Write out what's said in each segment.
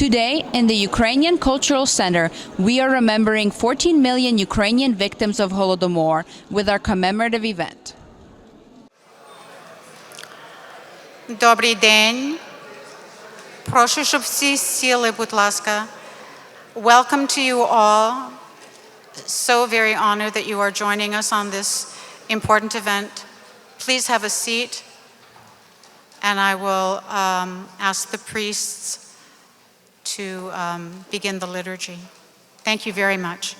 Today, in the Ukrainian Cultural Center, we are remembering 14 million Ukrainian victims of Holodomor with our commemorative event. Добрий день. Прошу, щоб всі сіли, будь ласка. Welcome to you all. So very honored that you are joining us on this important event. Please have a seat, and I will ask the priests to begin the liturgy. Thank you very much.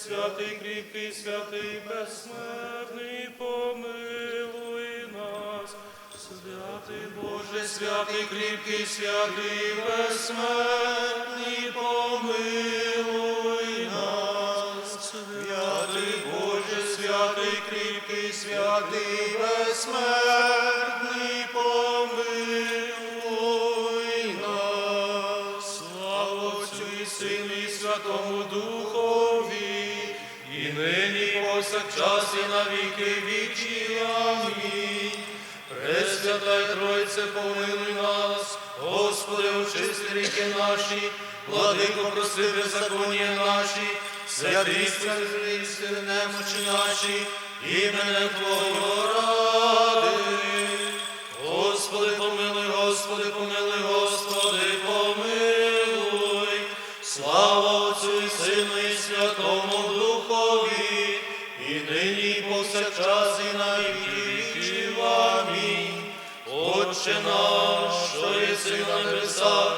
Святий, кріпкий, святий, безсмертний, помилуй нас. Святий Боже, святий, кріпкий, святий, безсмертний, помилуй нас. Святий Боже, святий, кріпкий, святий, безсмертний, помилуй нас. Слава Отцю і Сину і Святому Духові, і нині, і повсякчас, і на віки вічні. Амінь. Пресвята Тройце, помилуй нас. Господи, очисти ріки наші, Владико, прости беззаконня наші, святий спаси немочі наші, іменем Твого ради. Господи, помилуй, Господи, помилуй, Господи, помилуй. Слава Отцю і Сину і Святому Духові, і нині, і повсякчас, і на віки віків. Амінь. Отче наш, що єси на небесах,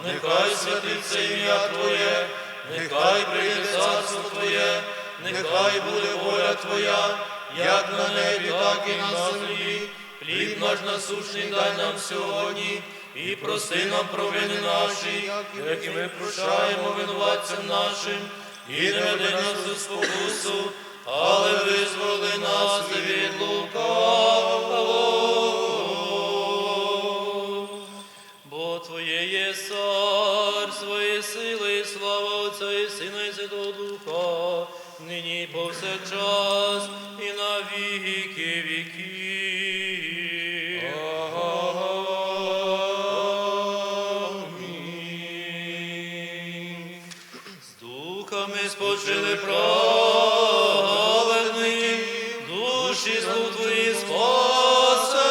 нехай святиться ім'я Твоє, нехай прийде царство Твоє, нехай буде воля Твоя, як на небі, так і на землі. Хліб наш насущний дай нам сьогодні, і прости нам провини наші, як і ми прощаємо винуватцям нашим, і не веди нас до спокусу, але визволи нас від лукавого. Бо Твоє є царство, і сили, і слава Отця і Сина, і Святого Духа, нині і повсякчас, і на віки віків. Спочили праведні, душі слуг Твої спасе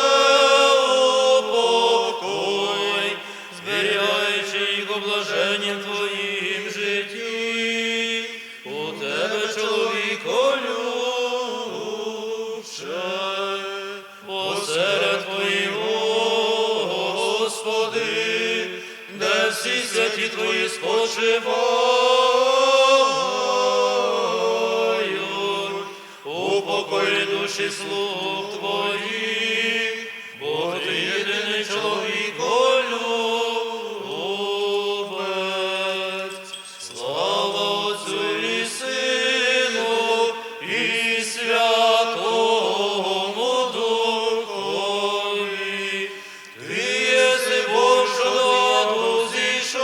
упокой, зберігаючи їх облаженням Твоїм житті. У Тебе, чоловіко любче, посеред Твоїх, Господи, де всі святі Твої спочивають. Упокої душі слуг Твоїх, бо Ти єдиний чоловіколюбець. Слава Отцю і Сину і Святому Духові. Ти єси Бог, що до аду зійшов,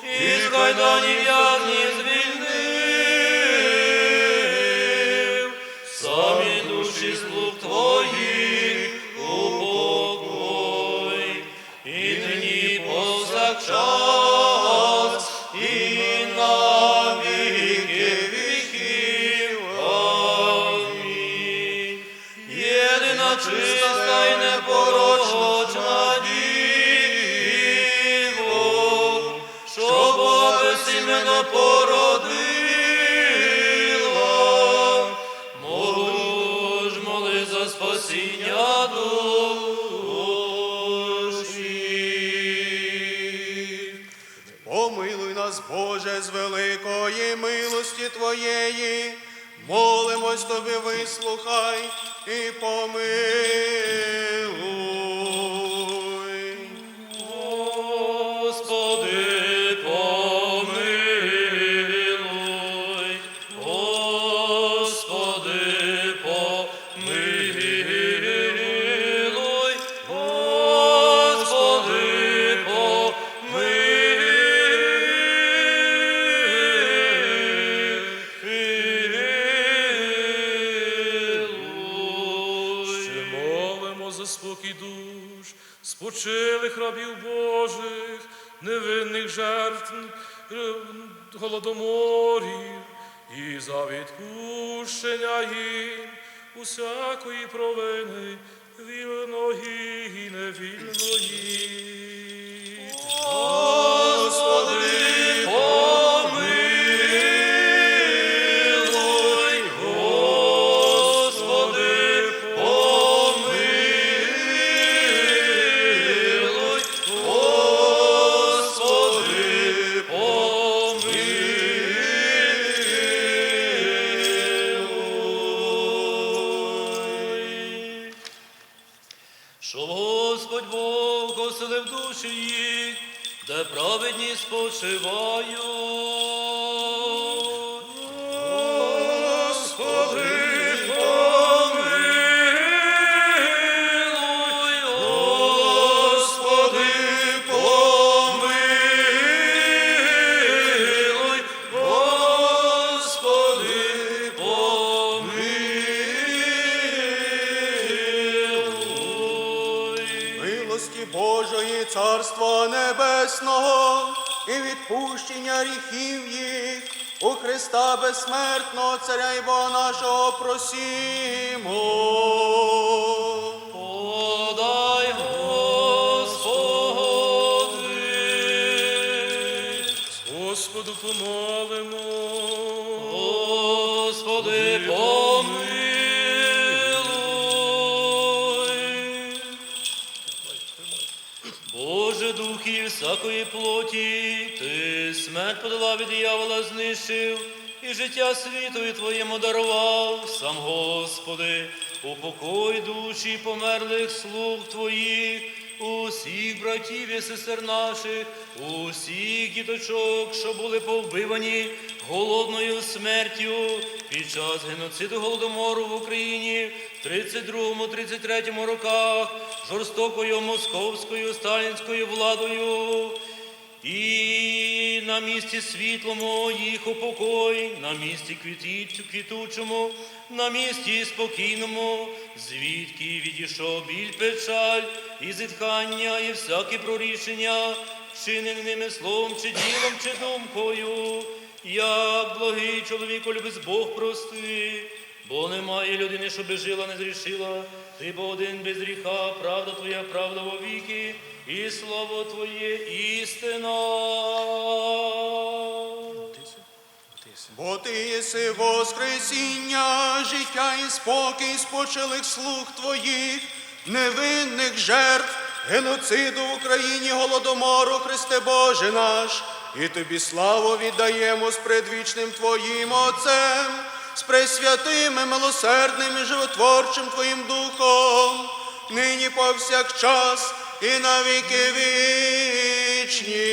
із кайданів в'язнів звільнив, самі душі слуг Твоїх упокой, і нині і повсякчас, і на віки віків. Амінь. Єдина чиста і непорочна Діво, що Бога безіменно породила, молож, моли за спасіння душі. Помилуй нас, Боже, з великої милості Твоєї, молимось Тобі, вислухай і помилуй. Господи, помилуй. спочилих рабів Божих, невинних жертв голодоморів, і за відпущення їм усякої провини, вільної і невільної. Господи, помилуй, Господи, помилуй, Господи, помилуй. Щоб Господь Бог оселив душі їх, де праведні спочивають. Господи, помилуй, Господи, помилуй, Господи, помилуй. Милості Божої, Царства Небесного і відпущення гріхів їх у Христа безсмертного, Царя і Бога нашого просімо. Подай, Господи. Господу помолимо. Господи, помилуй. Боже, духів всякої плоті, ти смерть подала від диявола, знищив, і життя світові Твоєму дарував. Сам, Господи, упокой душі померлих слуг Твоїх, усіх братів і сестер наших, усіх діточок, що були повбивані голодною смертю під час геноциду Голодомору в Україні в 32-33 роках, жорстокою московською сталінською владою. І на місці світлому їх упокой, на місці квітучому, на місці спокійному, звідки відійшов біль, печаль і зітхання, і всяке прорішення, вчинене ними словом, чи ділом, чи думкою. Як благий чоловіку любить Бог прости, бо немає людини, що би жила, не зрішила. Ти бо один без гріха, правда Твоя, правда вовіки, і слово Твоє істина. Бо Ти єси воскресіння, життя і спокій спочилих слуг Твоїх, невинних жертв геноциду в Україні, Голодомору, Христе Боже наш. І Тобі славу віддаємо з предвічним Твоїм Отцем, з пресвятим і милосердним і животворчим Твоїм Духом, нині повсякчас і на віки вічні.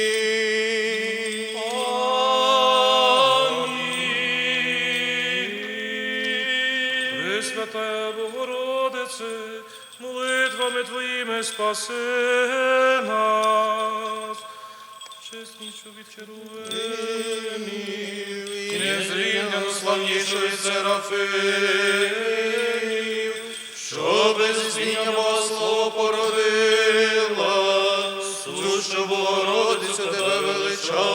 Пресвятая Богородице, молитвами Твоїми спаси нас. Чеснічу від херувимів і незрівняно славнішої серафимів, що без зміння Бога Слово породила, сущу Богородицю Тебе величаємо.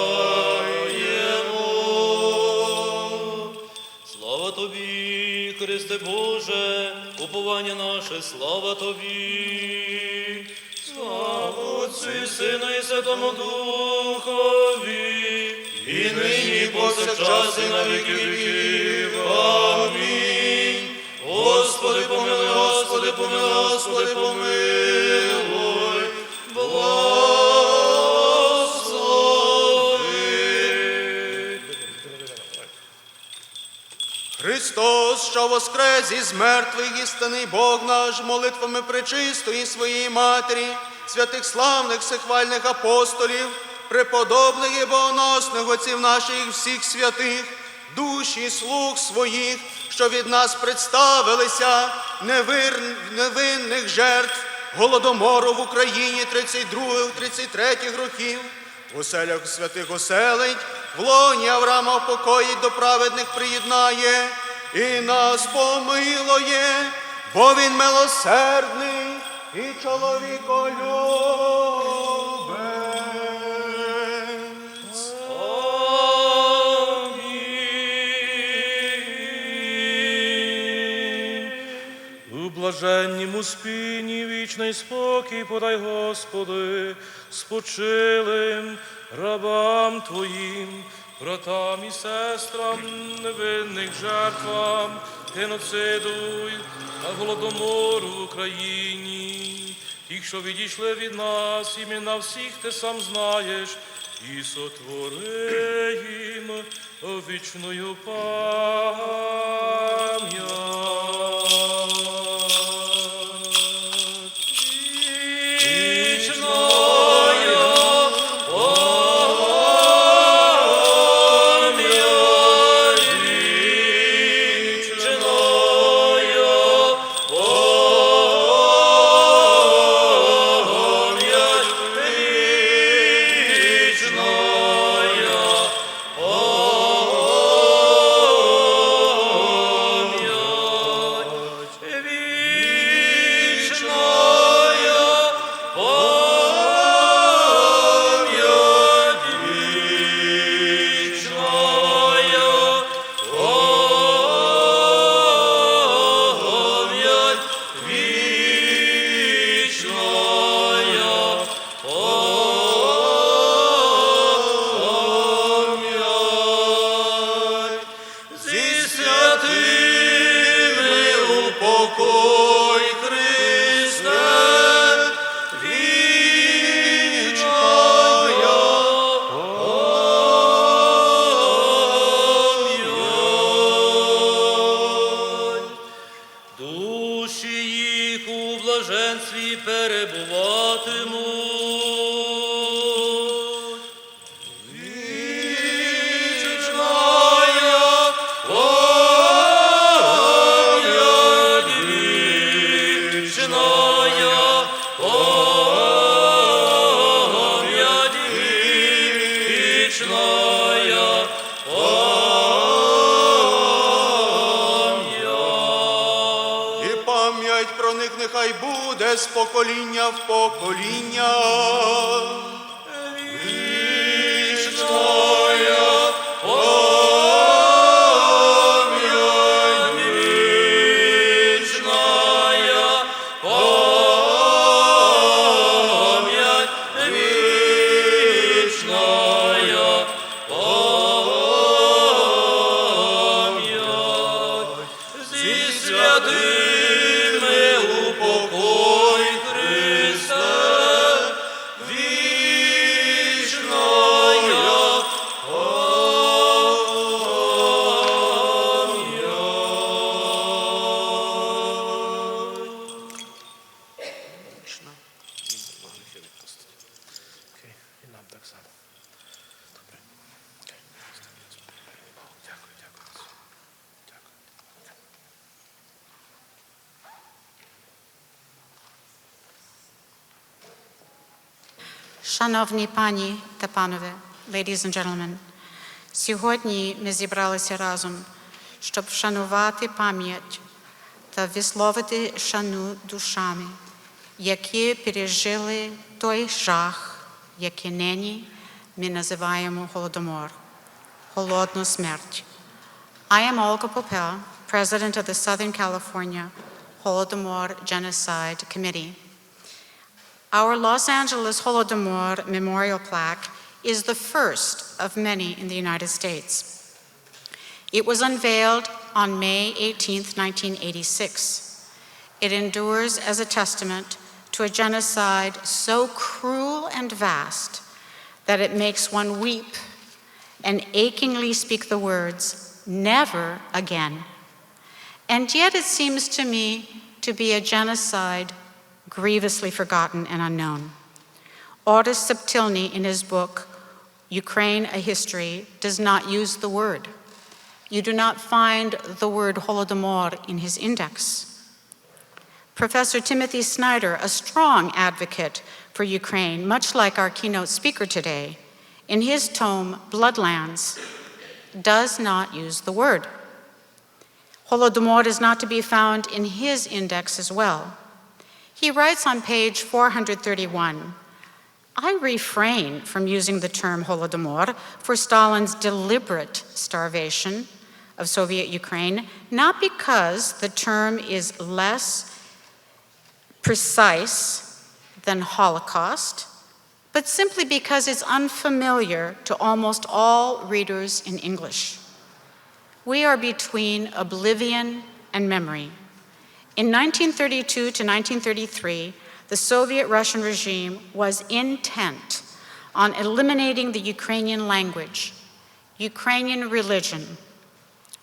Слава Тобі, Христе Боже, уповання наше, слава Тобі. Слава Отцю і Сину і Святому Духові, і нині, і повсякчас, і на віки віків. Амінь. Господи, помилуй, Господи, помилуй, Господи, помилуй. Благослови. Христос, що воскрес із мертвих, істинний Бог наш, молитвами пречистої своєї Матері, святих славних всехвальних апостолів, преподобних і богоносних отців наших всіх святих, душі слуг своїх, що від нас представилися, невинних жертв Голодомору в Україні 32-33 років, в оселях святих оселить, в лоні Авраама упокоїть, до праведних приєднає, і нас помилує, бо Він милосердний і чоловіколюбець. У блаженнім спінні вічний спокій подай, Господи, спочилим рабам Твоїм, братам і сестрам, невинних жертвам геноциду та голодомору в Україні. Тих, що відійшли від нас, імена всіх ти сам знаєш, і сотвори їм вічною пам'ять. Нехай буде з покоління в покоління. Вічная пам'ять, вічная пам'ять, вічная пам'ять. Зі святими упокой, Христе, вічная Шановні пані та панове, ladies and gentlemen, сьогодні ми зібралися разом, щоб вшанувати пам'ять та висловити шану душами, які пережили той жах, який нині ми називаємо Голодомор, голодну смерть. I am Olga Popel, President of the Southern California Holodomor Genocide Committee. Our Los Angeles Holodomor Memorial Plaque is the first of many in the United States. It was unveiled on May 18, 1986. It endures as a testament to a genocide so cruel and vast that it makes one weep and achingly speak the words, "Never again." And yet it seems to me to be a genocide grievously forgotten and unknown. Otis Subtilny, in his book, Ukraine, A History, does not use the word. You do not find the word Holodomor in his index. Professor Timothy Snyder, a strong advocate for Ukraine, much like our keynote speaker today, in his tome, Bloodlands, does not use the word. Holodomor is not to be found in his index as well. He writes on page 431, I refrain from using the term Holodomor for Stalin's deliberate starvation of Soviet Ukraine, not because the term is less precise than Holocaust, but simply because it's unfamiliar to almost all readers in English. We are between oblivion and memory. In 1932 to 1933, the Soviet-Russian regime was intent on eliminating the Ukrainian language, Ukrainian religion,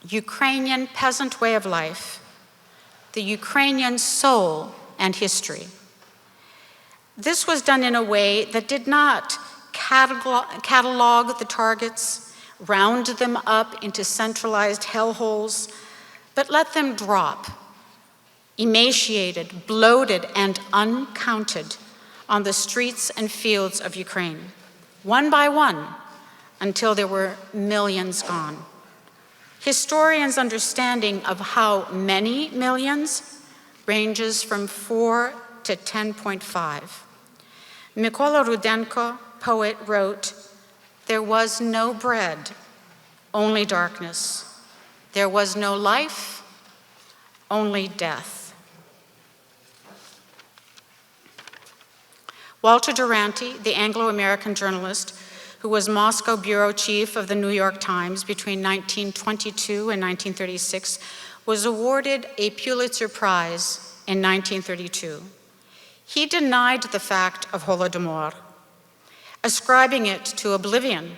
Ukrainian peasant way of life, the Ukrainian soul and history. This was done in a way that did not catalog the targets, round them up into centralized hellholes, but let them drop, emaciated, bloated, and uncounted on the streets and fields of Ukraine, one by one, until there were millions gone. Historians' understanding of how many millions ranges from 4 to 10.5. Mykola Rudenko, poet, wrote, "There was no bread, only darkness. There was no life, only death." Walter Duranty, the Anglo-American journalist who was Moscow bureau chief of the New York Times between 1922 and 1936, was awarded a Pulitzer Prize in 1932. He denied the fact of Holodomor, ascribing it to oblivion.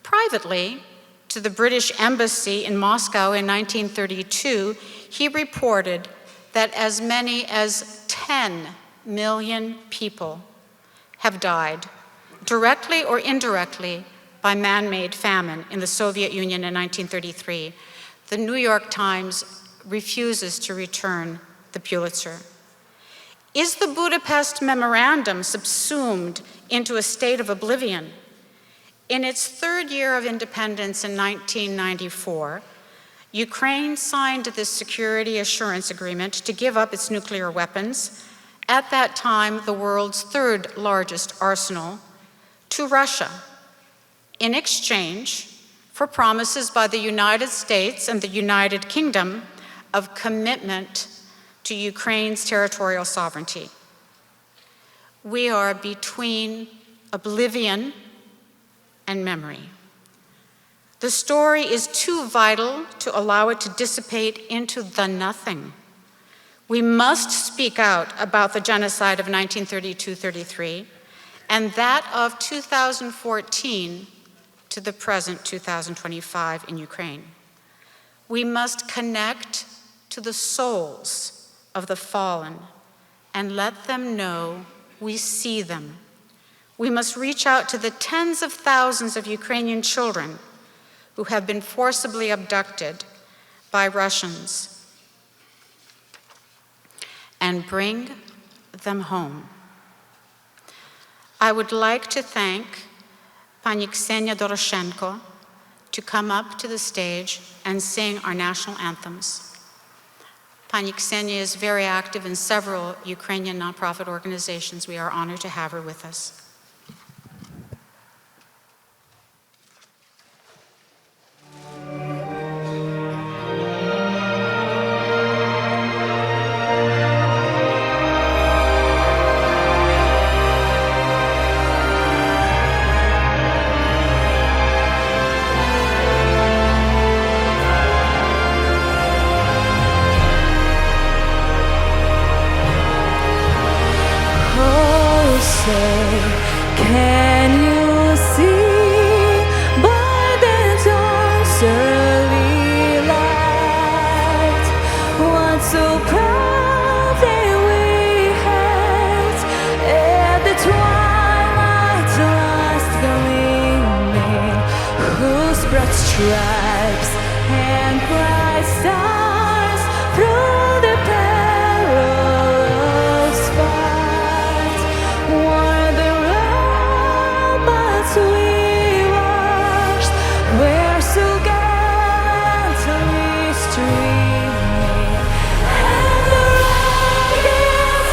Privately, to the British Embassy in Moscow in 1932, he reported that as many as 10 million people have died, directly or indirectly, by man-made famine in the Soviet Union in 1933. The New York Times refuses to return the Pulitzer. Is the Budapest Memorandum subsumed into a state of oblivion? In its third year of independence in 1994, Ukraine signed this security assurance agreement to give up its nuclear weapons, at that time the world's third largest arsenal, to Russia, in exchange for promises by the United States and the United Kingdom of commitment to Ukraine's territorial sovereignty. We are between oblivion and memory. The story is too vital to allow it to dissipate into the nothing. We must speak out about the genocide of 1932-33 and that of 2014 to the present 2025 in Ukraine. We must connect to the souls of the fallen and let them know we see them. We must reach out to the tens of thousands of Ukrainian children who have been forcibly abducted by Russians and bring them home. I would like to thank Pani Ksenia Doroshenko to come up to the stage and sing our national anthems. Pani Ksenia is very active in several Ukrainian nonprofit organizations. We are honored to have her with us. Can you see by the dawn's early light what so proudly we held at the twilight's last gleaming, whose broad stripes and bright stars through the perilous fight were the ramparts we watched, were so gallantly streaming, and the rockets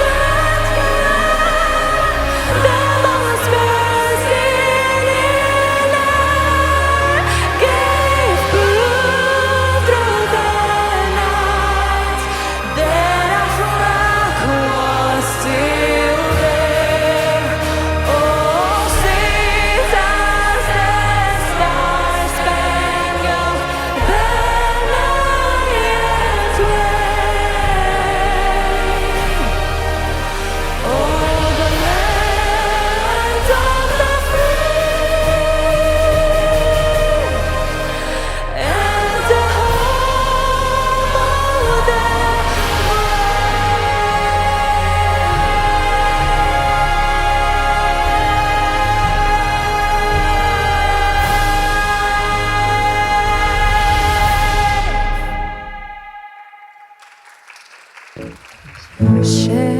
Ще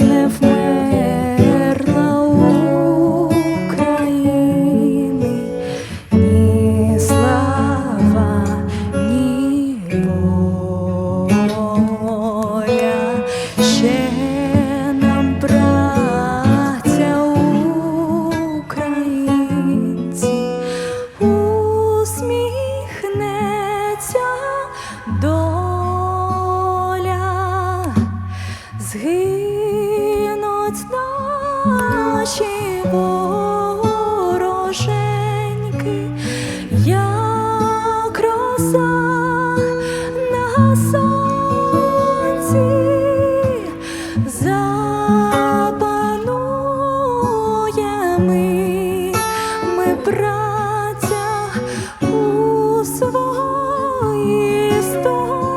не вмерла України ні слава, ні воля. Ще нам, браття українці, усміхнеться доля. Згинуть наші вороженьки, як роса на сонці. Запануємо ми, браття, у своїй сторонці.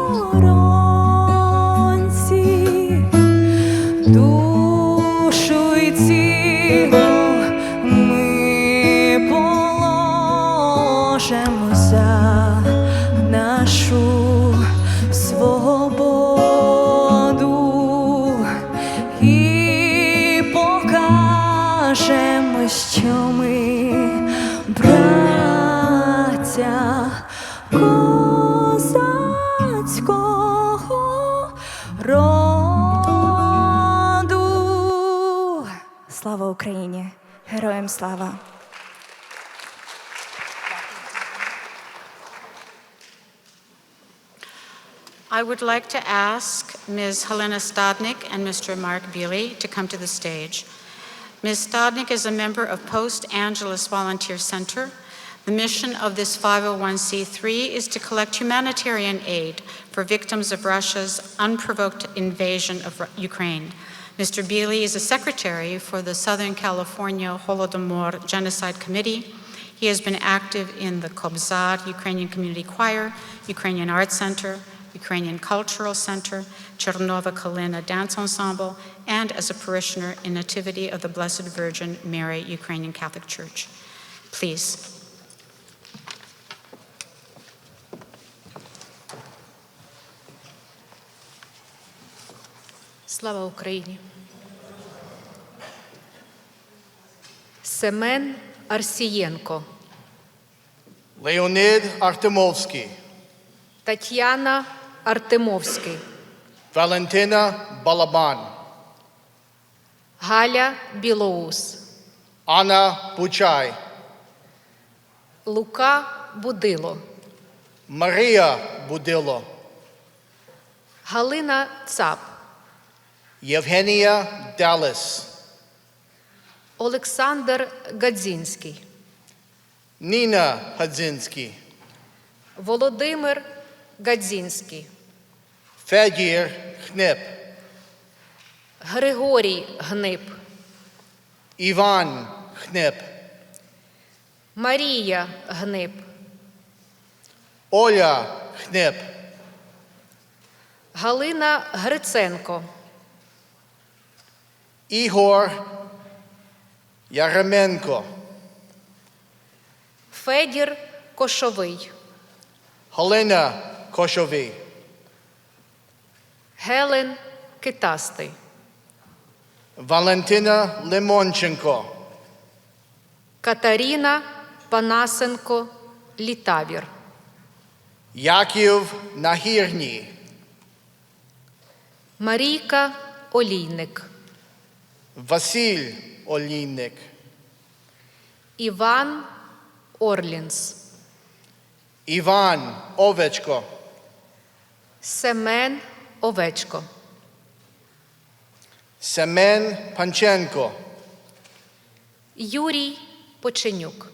Душу й тіло ми положимо за нашу свободу і покажемо, що ми браття козацького роду. Слава Україні! Героям слава! I would like to ask Ms. Helena Stodnik and Mr. Mark Beely to come to the stage. Ms. Stodnik is a member of Post Angeles Volunteer Center. The mission of this 501c3 is to collect humanitarian aid for victims of Russia's unprovoked invasion of Ukraine. Mr. Beely is a secretary for the Southern California Holodomor Genocide Committee. He has been active in the Kobzar Ukrainian Community Choir, Ukrainian Arts Center, Ukrainian Cultural Center, Chernova Kalina Dance Ensemble, and as a parishioner in Nativity of the Blessed Virgin Mary Ukrainian Catholic Church. Please. Слава Україні! Семен Арсієнко, Leonid Artemovsky, Тетяна Артемовський, Valentina Balaban, Галя Білоус, Anna Buchai, Лука Будило, Maria Budillo, Галина Цап, Yevgenia Dallas, Олександр Гадзінський, Nina Hadzinski, Володимир Гадзінський, Fedir Knip, Григорій Гнип, Ivan Knip, Марія Гнип, Oля Knip, Галина Гриценко, Igor Yaremenko, Федір Кошовий, Helena Koshovi, Гелен Китастий, Valentina Limonchenko, Катаріна Панасенко Літавір, Яків Nahirny, Марійка Олійник, Vasil Olinik, Іван Орлінс, Ivan Ovechko, Семен Овечко, Semen Panchenko, Юрій Поченюк,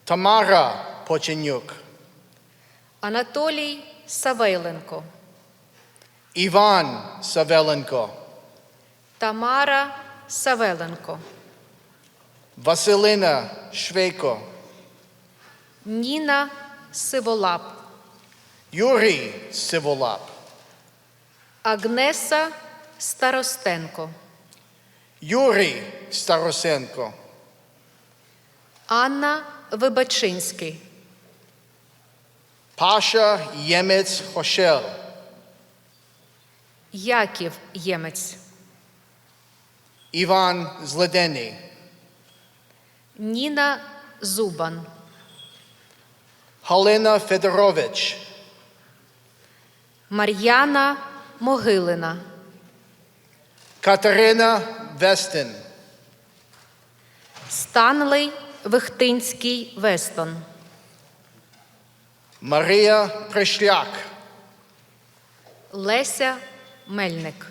Tamara Pochenyuk, Анатолій Савейленко, Ivan Savelenko, Тамара Савеленко, Vasilina Shveko, Ніна Сиволап, Yuri Sivolap, Агнеса Старостенко, Yuri Starosenko, Анна Вибачинський, Pasha Yemets Hoshel, Яків Ємець, Іван Злиденний, Ніна Зубан, Галина Федорович, Мар'яна Могилина, Катерина Вестин, Станлей Вехтинський Вестон, Марія Пришляк, Леся Мельник,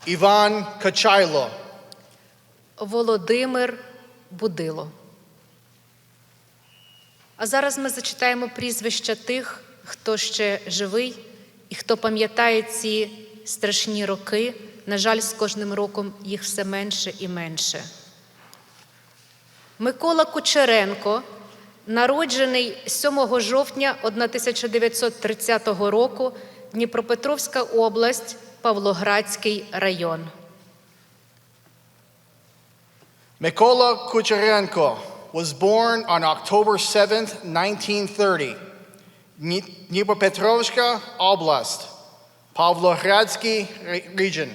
Іван Качайло, Володимир Будило. А зараз ми зачитаємо прізвища тих, хто ще живий і хто пам'ятає ці страшні роки. На жаль, з кожним роком їх все менше і менше. Микола Кучеренко, народжений 7 жовтня 1930 року, Дніпропетровська область, Павлоградський район. Микола Кучеренко was born on October 7th, 1930. Dnipropetrovska Oblast, Pavlogradsky region.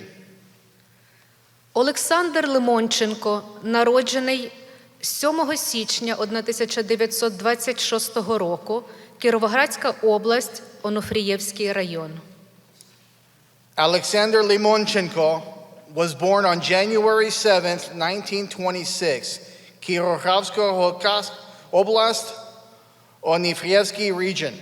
Олександр Лимонченко, народжений 7 січня 1926 року, Кіровоградська область, Онуфрієвський район. Alexander Limonchenko was born on January 7th, 1926, Kirovogradska Oblast, Onufrievsky region.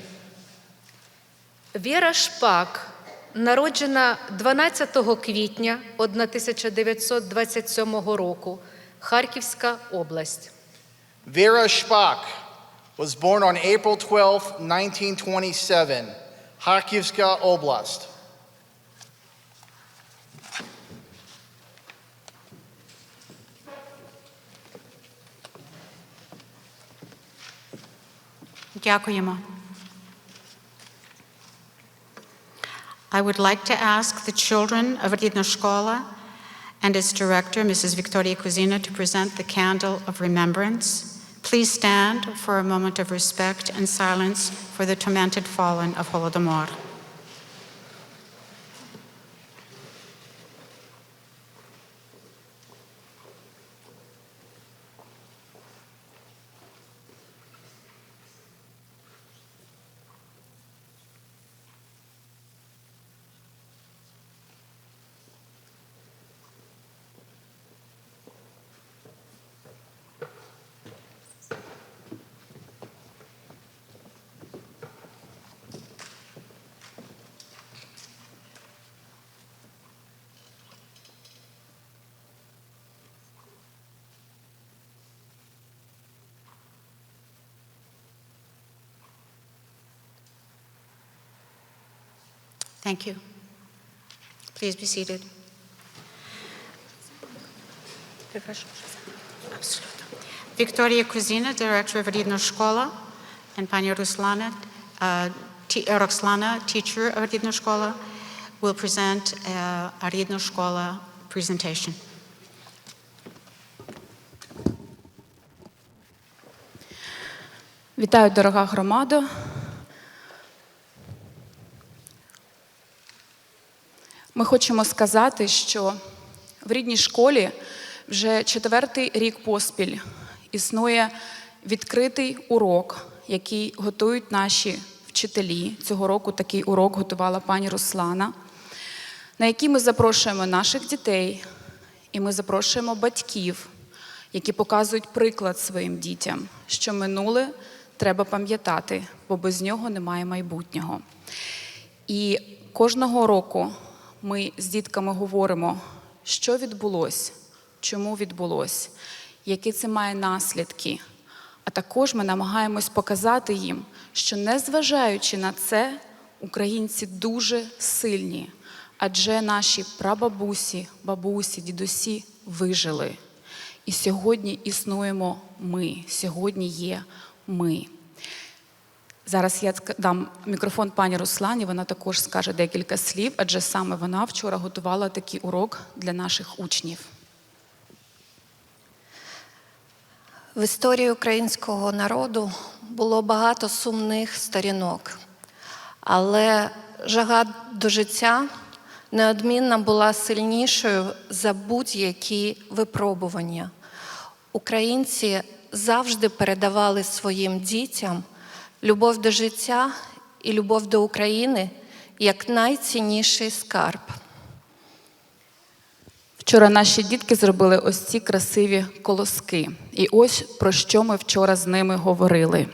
Віра Шпак, народжена 12 квітня 1927 року, Харківська область. Vera Shpak was born on April 12th, 1927, Kharkivska Oblast. Дякуємо. I would like to ask the children of Rідна школа and its director, Mrs. Victoria Kuzina, to present the candle of remembrance. Please stand for a moment of respect and silence for the tormented fallen of Holodomor. Thank you. Please be seated. Victoria Kuzina, Director of Rідна школа, and Pani Roxlana, Teacher of Rідна школа, will present a Rідна школа presentation. Вітаю, дорога громадо. Ми хочемо сказати, що в рідній школі вже 4-й рік поспіль існує відкритий урок, який готують наші вчителі. Цього року такий урок готувала пані Руслана, на який ми запрошуємо наших дітей і ми запрошуємо батьків, які показують приклад своїм дітям, що минуле треба пам'ятати, бо без нього немає майбутнього. І кожного року ми з дітками говоримо, що відбулося, чому відбулося, які це має наслідки. А також ми намагаємось показати їм, що незважаючи на це, українці дуже сильні, адже наші прабабусі, бабусі, дідусі вижили. І сьогодні існуємо ми, сьогодні є ми. Зараз я дам мікрофон пані Руслані, вона також скаже декілька слів, адже саме вона вчора готувала такий урок для наших учнів. В історії українського народу було багато сумних сторінок, але жага до життя неодмінно була сильнішою за будь-які випробування. Українці завжди передавали своїм дітям любов до життя і любов до України як найцінніший скарб. Вчора наші дітки зробили ось ці красиві колоски. І ось про що ми вчора з ними говорили.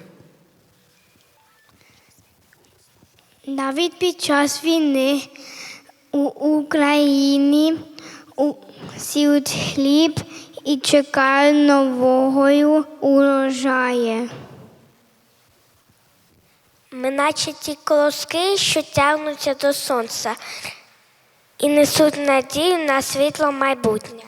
Навіть під час війни у Україні сіють хліб і чекають нового урожаю. Ми наче ті колоски, що тягнуться до сонця і несуть надію на світло майбутнє.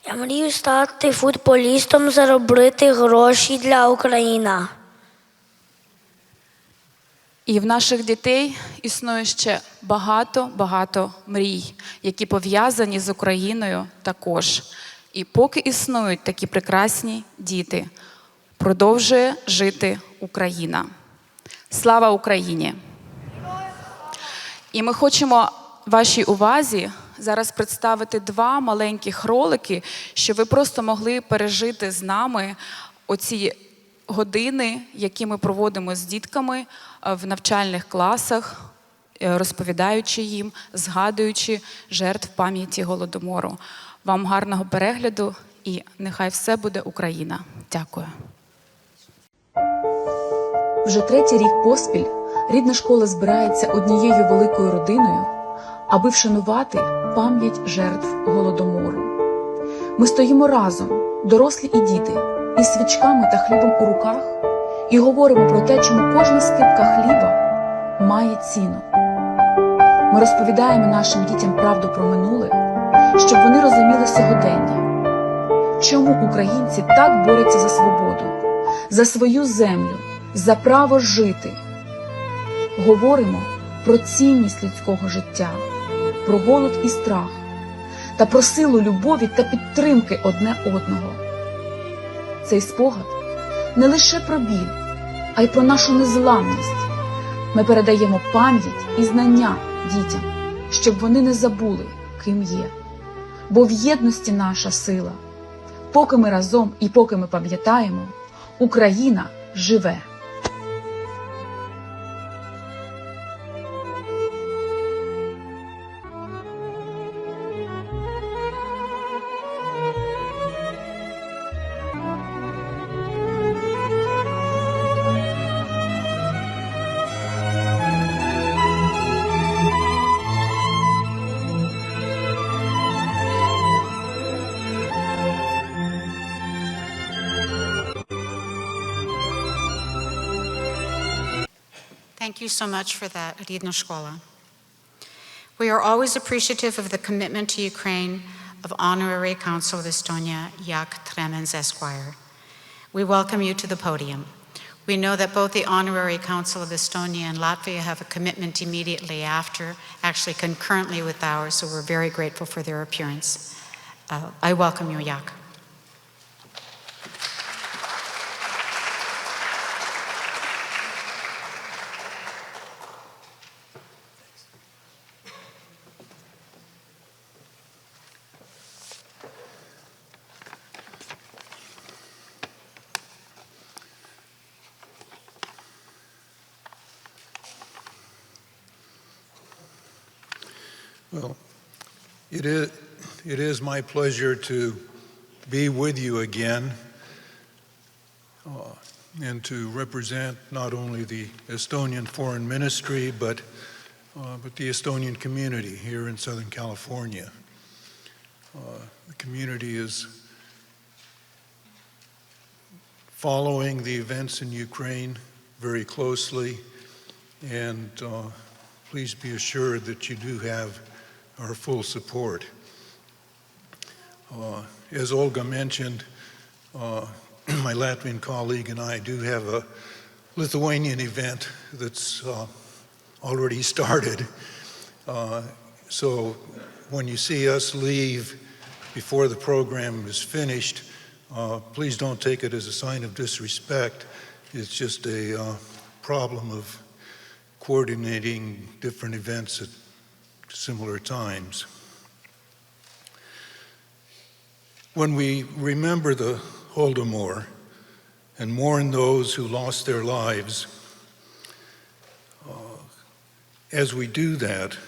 Я мрію стати футболістом, заробити гроші для України. І в наших дітей існує ще багато мрій, які пов'язані з Україною також. І поки існують такі прекрасні діти, продовжує жити Україна. Слава Україні! І ми хочемо вашій увазі зараз представити 2 маленьких ролики, щоб ви просто могли пережити з нами оці години, які ми проводимо з дітками в навчальних класах, розповідаючи їм, згадуючи жертв пам'яті Голодомору. Вам гарного перегляду і нехай все буде Україна. Дякую. Вже 3-й рік поспіль рідна школа збирається однією великою родиною, аби вшанувати пам'ять жертв Голодомору. Ми стоїмо разом, дорослі і діти, із свічками та хлібом у руках, і говоримо про те, чому кожна скипка хліба має ціну. Ми розповідаємо нашим дітям правду про минуле, щоб вони розуміли сьогодення. Чому українці так борються за свободу, за свою землю, за право жити. Говоримо про цінність людського життя, про голод і страх, та про силу любові та підтримки одне одного. Цей спогад не лише про біль, а й про нашу незламність. Ми передаємо пам'ять і знання дітям, щоб вони не забули, ким є. Бо в єдності наша сила. Поки ми разом і поки ми пам'ятаємо, Україна живе. Thank you so much for that, Rідна школа. We are always appreciative of the commitment to Ukraine of Honorary Consul of Estonia, Jak Tremens Esquire. We welcome you to the podium. We know that both the Honorary Consul of Estonia and Latvia have a commitment immediately after, actually concurrently with ours, so we're very grateful for their appearance. I welcome you, Jak. Well, it is my pleasure to be with you again and to represent not only the Estonian Foreign Ministry, but the Estonian community here in Southern California. The community is following the events in Ukraine very closely, and please be assured that you do have our full support. As Olga mentioned, my Latvian colleague and I do have a Lithuanian event that's already started. So when you see us leave before the program is finished, please don't take it as a sign of disrespect. It's just a problem of coordinating different events at similar times. When we remember the Holodomor and mourn those who lost their lives, as we do that,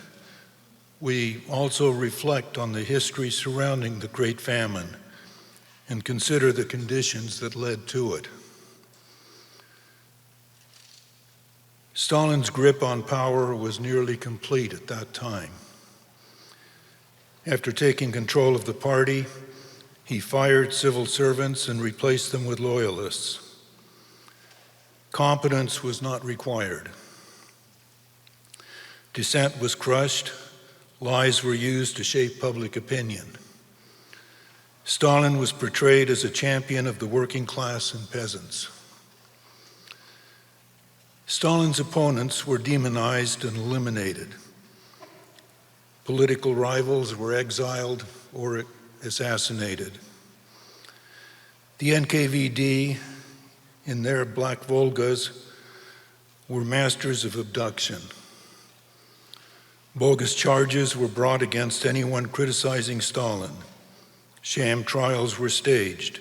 we also reflect on the history surrounding the Great Famine and consider the conditions that led to it. Stalin's grip on power was nearly complete at that time. After taking control of the party, he fired civil servants and replaced them with loyalists. Competence was not required. Dissent was crushed. Lies were used to shape public opinion. Stalin was portrayed as a champion of the working class and peasants. Stalin's opponents were demonized and eliminated. Political rivals were exiled or assassinated. The NKVD, in their Black Volgas, were masters of abduction. Bogus charges were brought against anyone criticizing Stalin. Sham trials were staged.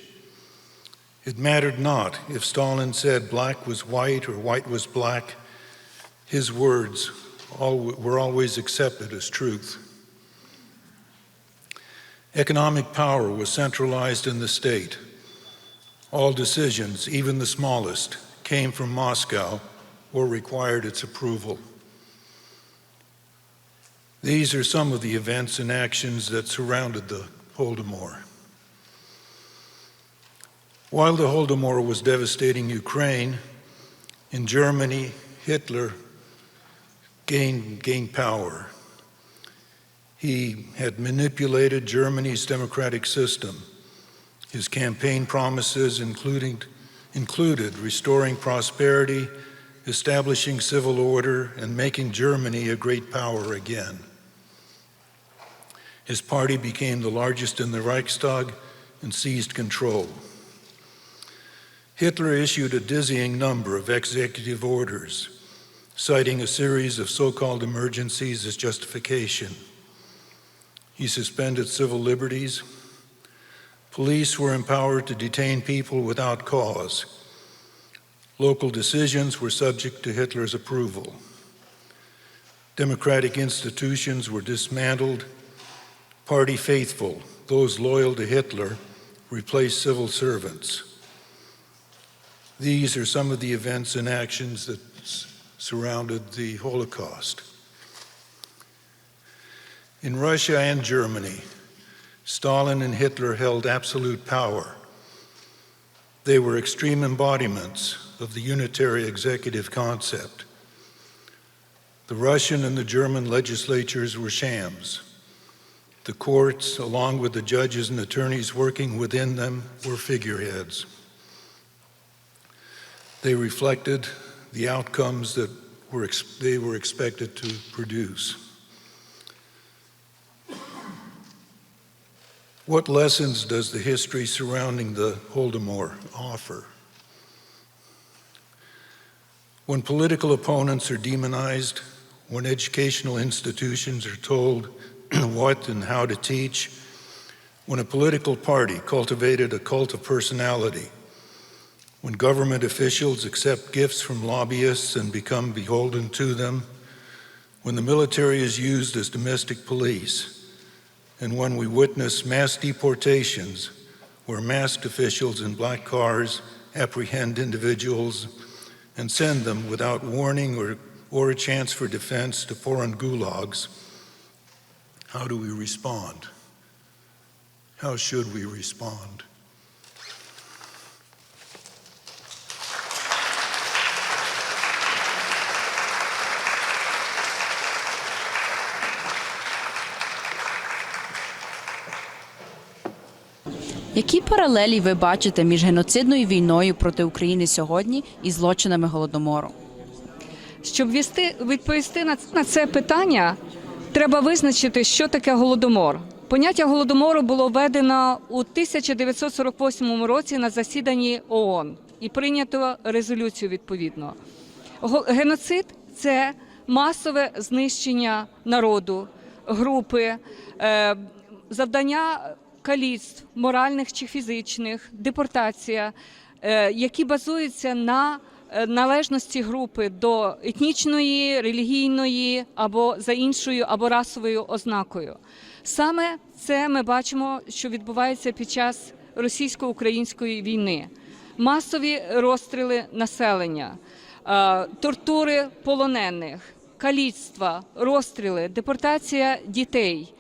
It mattered not if Stalin said black was white or white was black. His words were always accepted as truth. Economic power was centralized in the state. All decisions, even the smallest, came from Moscow or required its approval. These are some of the events and actions that surrounded the Holodomor. While the Holodomor was devastating Ukraine, in Germany, Hitler gained power. He had manipulated Germany's democratic system. His campaign promises included restoring prosperity, establishing civil order, and making Germany a great power again. His party became the largest in the Reichstag and seized control. Hitler issued a dizzying number of executive orders, citing a series of so-called emergencies as justification. He suspended civil liberties. Police were empowered to detain people without cause. Local decisions were subject to Hitler's approval. Democratic institutions were dismantled. Party faithful, those loyal to Hitler, replaced civil servants. These are some of the events and actions that surrounded the Holocaust. In Russia and Germany, Stalin and Hitler held absolute power. They were extreme embodiments of the unitary executive concept. The Russian and the German legislatures were shams. The courts, along with the judges and attorneys working within them, were figureheads. They reflected the outcomes that they were expected to produce. What lessons does the history surrounding the Holodomor offer? When political opponents are demonized, when educational institutions are told what and how to teach, when a political party cultivated a cult of personality, when government officials accept gifts from lobbyists and become beholden to them, when the military is used as domestic police, and when we witness mass deportations where masked officials in black cars apprehend individuals and send them without warning or a chance for defense to foreign gulags, how do we respond? How should we respond? Які паралелі ви бачите між геноцидною війною проти України сьогодні і злочинами Голодомору? Щоб відповісти на це питання, треба визначити, що таке Голодомор. Поняття Голодомору було введено у 1948 році на засіданні ООН і прийнято резолюцію відповідно. Геноцид – це масове знищення народу, групи, завдання каліцтв, моральних чи фізичних, депортація, які базуються на належності групи до етнічної, релігійної або за іншою або расовою ознакою. Саме це ми бачимо, що відбувається під час російсько-української війни. Масові розстріли населення, тортури полонених, каліцтва, розстріли, депортація дітей,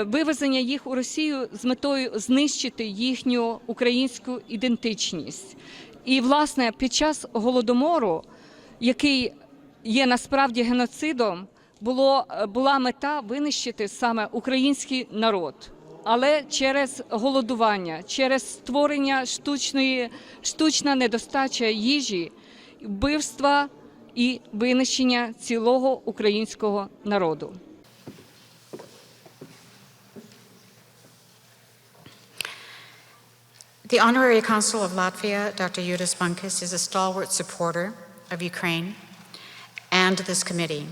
вивезення їх у Росію з метою знищити їхню українську ідентичність. І, власне, під час Голодомору, який є насправді геноцидом, була мета винищити саме український народ. Але через голодування, через створення штучна недостача їжі, вбивства і винищення цілого українського народу. The Honorary Consul of Latvia, Dr. Juris Bunkus, is a stalwart supporter of Ukraine and this committee.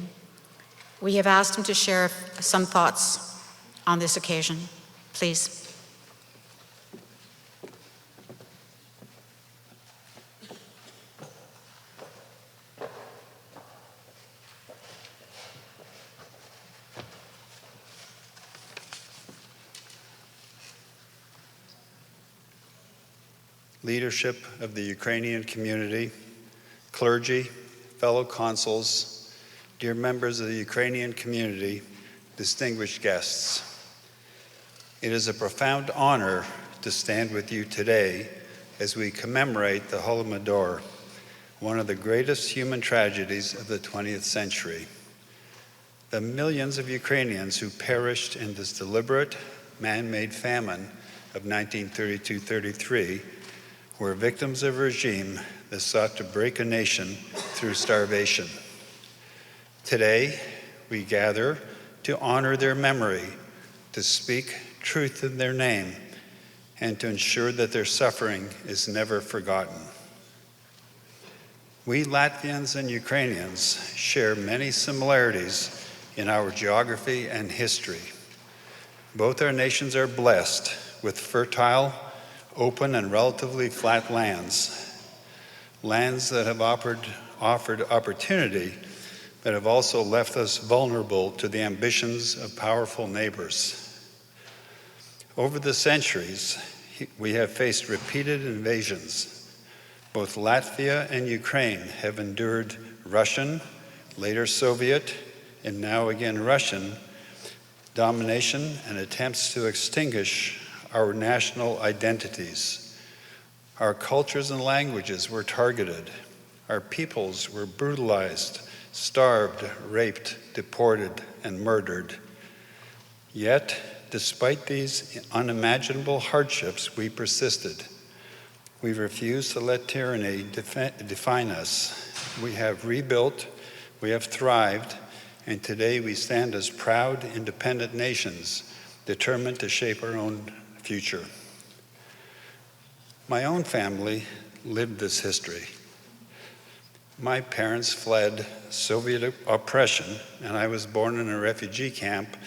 We have asked him to share some thoughts on this occasion. Please. Leadership of the Ukrainian community, clergy, fellow consuls, dear members of the Ukrainian community, distinguished guests. It is a profound honor to stand with you today as we commemorate the Holodomor, one of the greatest human tragedies of the 20th century. The millions of Ukrainians who perished in this deliberate, man-made famine of 1932-33 were victims of a regime that sought to break a nation through starvation. Today, we gather to honor their memory, to speak truth in their name, and to ensure that their suffering is never forgotten. We Latvians and Ukrainians share many similarities in our geography and history. Both our nations are blessed with fertile, open and relatively flat lands that have offered opportunity, but have also left us vulnerable to the ambitions of powerful neighbors. Over the centuries, we have faced repeated invasions. Both Latvia and Ukraine have endured Russian, later Soviet, and now again Russian domination and attempts to extinguish our national identities. Our cultures and languages were targeted. Our peoples were brutalized, starved, raped, deported, and murdered. Yet, despite these unimaginable hardships, we persisted. We refused to let tyranny define us. We have rebuilt, we have thrived, and today we stand as proud, independent nations, determined to shape our own future. My own family lived this history. My parents fled Soviet oppression, and I was born in a refugee camp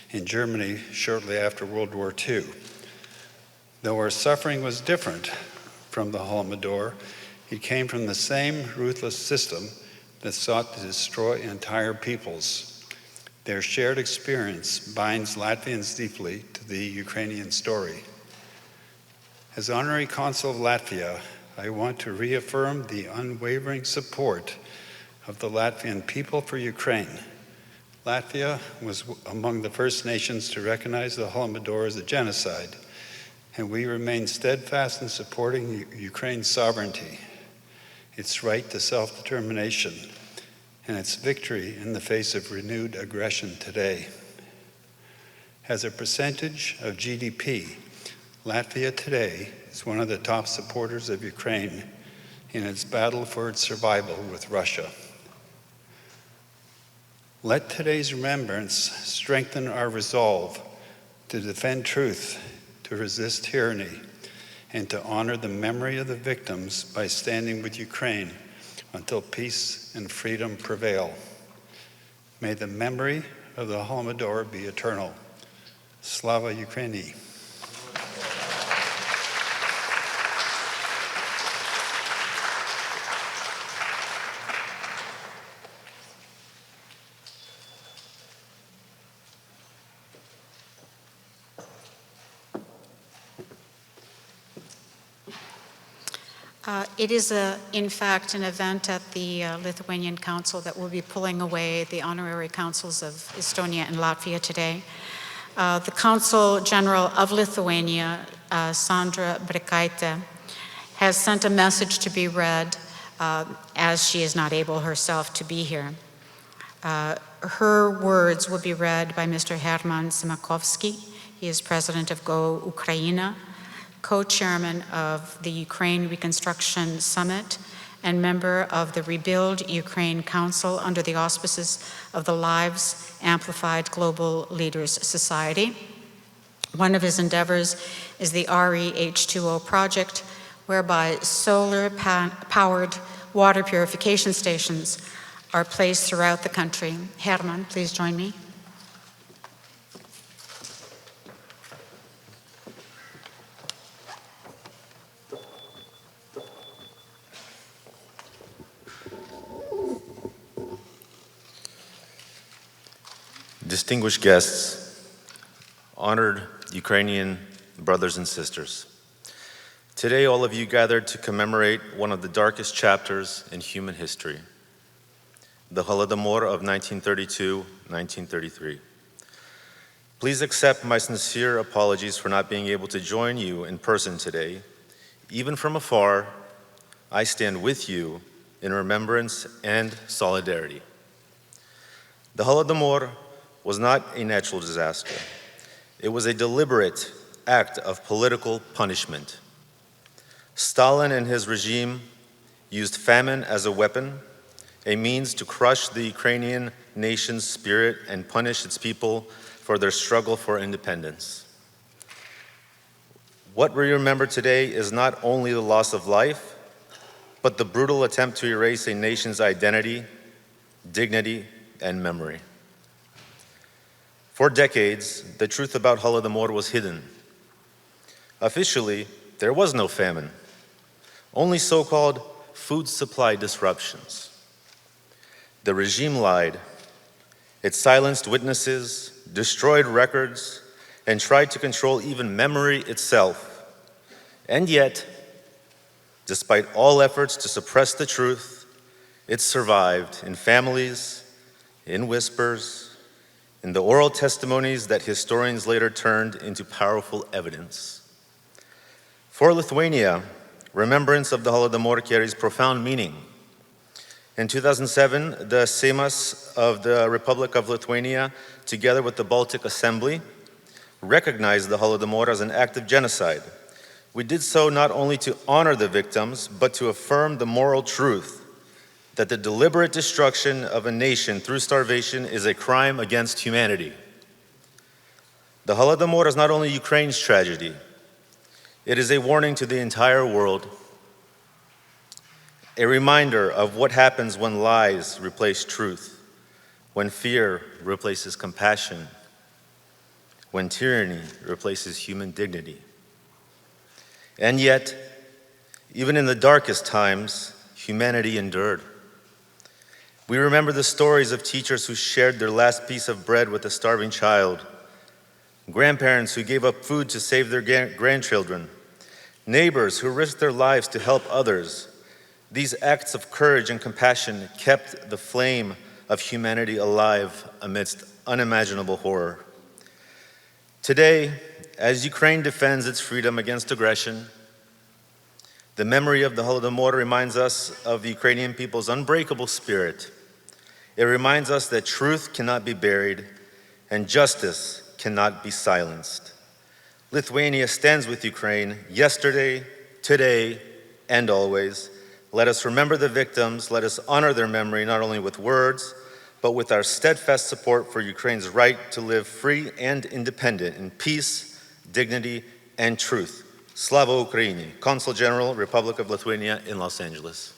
in Germany shortly after World War II. Though our suffering was different from the Holodomor, it came from the same ruthless system that sought to destroy entire peoples. Their shared experience binds Latvians deeply to the Ukrainian story. As Honorary Consul of Latvia, I want to reaffirm the unwavering support of the Latvian people for Ukraine. Latvia was among the first nations to recognize the Holodomor as a genocide, and we remain steadfast in supporting Ukraine's sovereignty, its right to self-determination, and its victory in the face of renewed aggression today. As a percentage of GDP, Latvia today is one of the top supporters of Ukraine in its battle for its survival with Russia. Let today's remembrance strengthen our resolve to defend truth, to resist tyranny, and to honor the memory of the victims by standing with Ukraine until peace and freedom prevail. May the memory of the Holodomor be eternal. Slava Ukraini. It is, in fact, an event at the Lithuanian Council that will be pulling away the honorary councils of Estonia and Latvia today. The Consul General of Lithuania, Sandra Brikaitė, has sent a message to be read as she is not able herself to be here. Her words will be read by Mr. Herman Simakovsky. He is president of Go Ukraina, co-chairman of the Ukraine Reconstruction Summit, and member of the Rebuild Ukraine Council under the auspices of the Lives Amplified Global Leaders Society. One of his endeavors is the REH2O project, whereby solar-powered water purification stations are placed throughout the country. Herman, please join me. Distinguished guests, honored Ukrainian brothers and sisters. Today, all of you gathered to commemorate one of the darkest chapters in human history, the Holodomor of 1932-1933. Please accept my sincere apologies for not being able to join you in person today. Even from afar, I stand with you in remembrance and solidarity. The Holodomor was not a natural disaster. It was a deliberate act of political punishment. Stalin and his regime used famine as a weapon, a means to crush the Ukrainian nation's spirit and punish its people for their struggle for independence. What we remember today is not only the loss of life, but the brutal attempt to erase a nation's identity, dignity, and memory. For decades, the truth about Holodomor was hidden. Officially, there was no famine, only so-called food supply disruptions. The regime lied. It silenced witnesses, destroyed records, and tried to control even memory itself. And yet, despite all efforts to suppress the truth, it survived in families, in whispers, in the oral testimonies that historians later turned into powerful evidence. For Lithuania, remembrance of the Holodomor carries profound meaning. In 2007, the Seimas of the Republic of Lithuania, together with the Baltic Assembly, recognized the Holodomor as an act of genocide. We did so not only to honor the victims, but to affirm the moral truth that the deliberate destruction of a nation through starvation is a crime against humanity. The Holodomor is not only Ukraine's tragedy, it is a warning to the entire world, a reminder of what happens when lies replace truth, when fear replaces compassion, when tyranny replaces human dignity. And yet, even in the darkest times, humanity endured. We remember the stories of teachers who shared their last piece of bread with a starving child, grandparents who gave up food to save their grandchildren, neighbors who risked their lives to help others. These acts of courage and compassion kept the flame of humanity alive amidst unimaginable horror. Today, as Ukraine defends its freedom against aggression, the memory of the Holodomor reminds us of the Ukrainian people's unbreakable spirit. It reminds us that truth cannot be buried and justice cannot be silenced. Lithuania stands with Ukraine yesterday, today, and always. Let us remember the victims. Let us honor their memory not only with words, but with our steadfast support for Ukraine's right to live free and independent in peace, dignity, and truth. Slava Ukraini, Consul General, Republic of Lithuania in Los Angeles.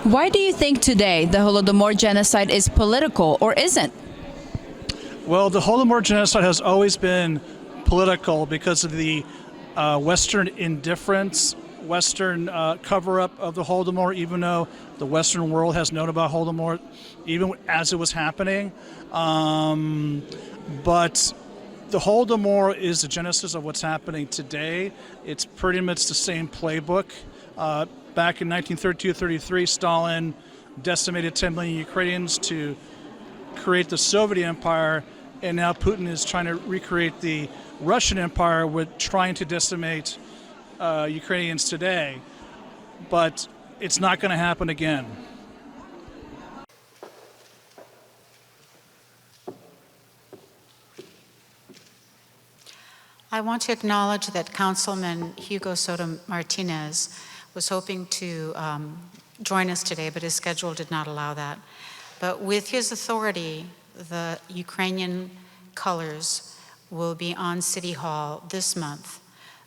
Why do you think today the Holodomor genocide is political or isn't? Well, the Holodomor genocide has always been political because of the Western indifference, Western cover-up of the Holodomor, even though the Western world has known about Holodomor even as it was happening. But the Holodomor is the genesis of what's happening today. It's pretty much the same playbook. Back in 1932-33, Stalin decimated 10 million Ukrainians to create the Soviet Empire, and now Putin is trying to recreate the Russian Empire with trying to decimate Ukrainians today. But it's not going to happen again. I want to acknowledge that Councilman Hugo Soto Martinez was hoping to join us today, but his schedule did not allow that. But with his authority, the Ukrainian colors will be on City Hall this month,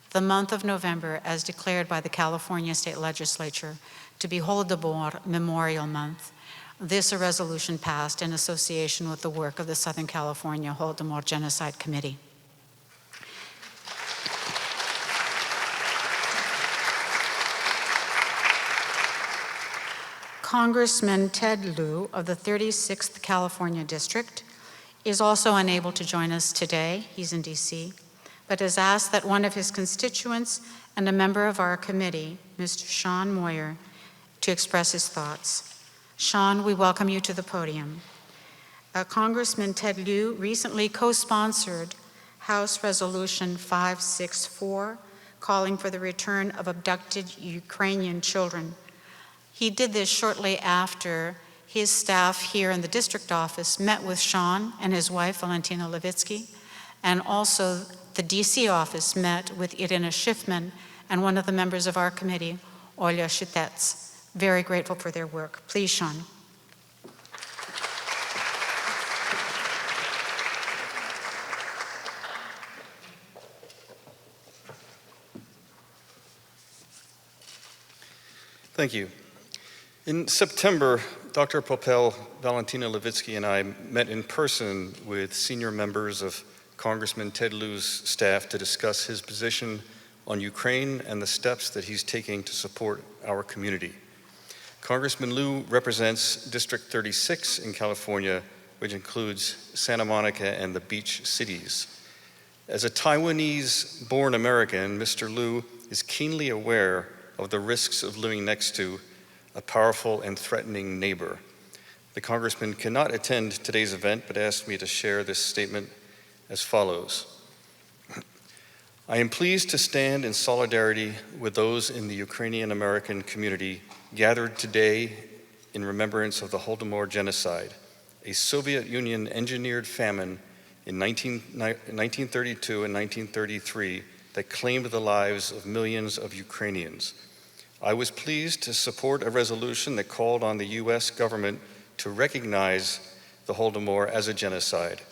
the month of November, as declared by the California State Legislature to be Holodomor Memorial Month. This a resolution passed in association with the work of the Southern California Holodomor Genocide Committee. Congressman Ted Lieu of the 36th California District is also unable to join us today. He's in DC, but has asked that one of his constituents and a member of our committee, Mr. Sean Moyer, to express his thoughts. Sean, we welcome you to the podium. Congressman Ted Lieu recently co-sponsored House Resolution 564, calling for the return of abducted Ukrainian children. He did this shortly after his staff here in the district office met with Sean and his wife, Valentina Levitsky, and also the DC office met with Irina Schiffman and one of the members of our committee, Olya Shitets. Very grateful for their work. Please, Sean. Thank you. In September, Dr. Popel, Valentina Levitsky, and I met in person with senior members of Congressman Ted Lieu's staff to discuss his position on Ukraine and the steps that he's taking to support our community. Congressman Lieu represents District 36 in California, which includes Santa Monica and the beach cities. As a Taiwanese-born American, Mr. Lieu is keenly aware of the risks of living next to a powerful and threatening neighbor. The Congressman cannot attend today's event, but asked me to share this statement as follows. I am pleased to stand in solidarity with those in the Ukrainian American community gathered today in remembrance of the Holodomor Genocide, a Soviet Union engineered famine in 1932 and 1933 that claimed the lives of millions of Ukrainians. I was pleased to support a resolution that called on the US government to recognize the Holodomor as a genocide.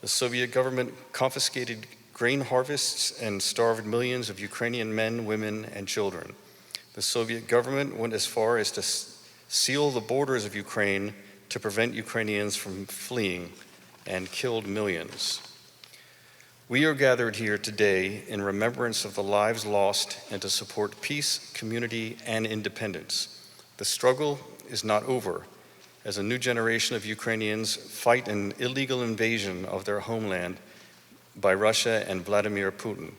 The Soviet government confiscated grain harvests and starved millions of Ukrainian men, women, and children. The Soviet government went as far as to seal the borders of Ukraine to prevent Ukrainians from fleeing and killed millions. We are gathered here today in remembrance of the lives lost and to support peace, community, and independence. The struggle is not over as a new generation of Ukrainians fight an illegal invasion of their homeland by Russia and Vladimir Putin.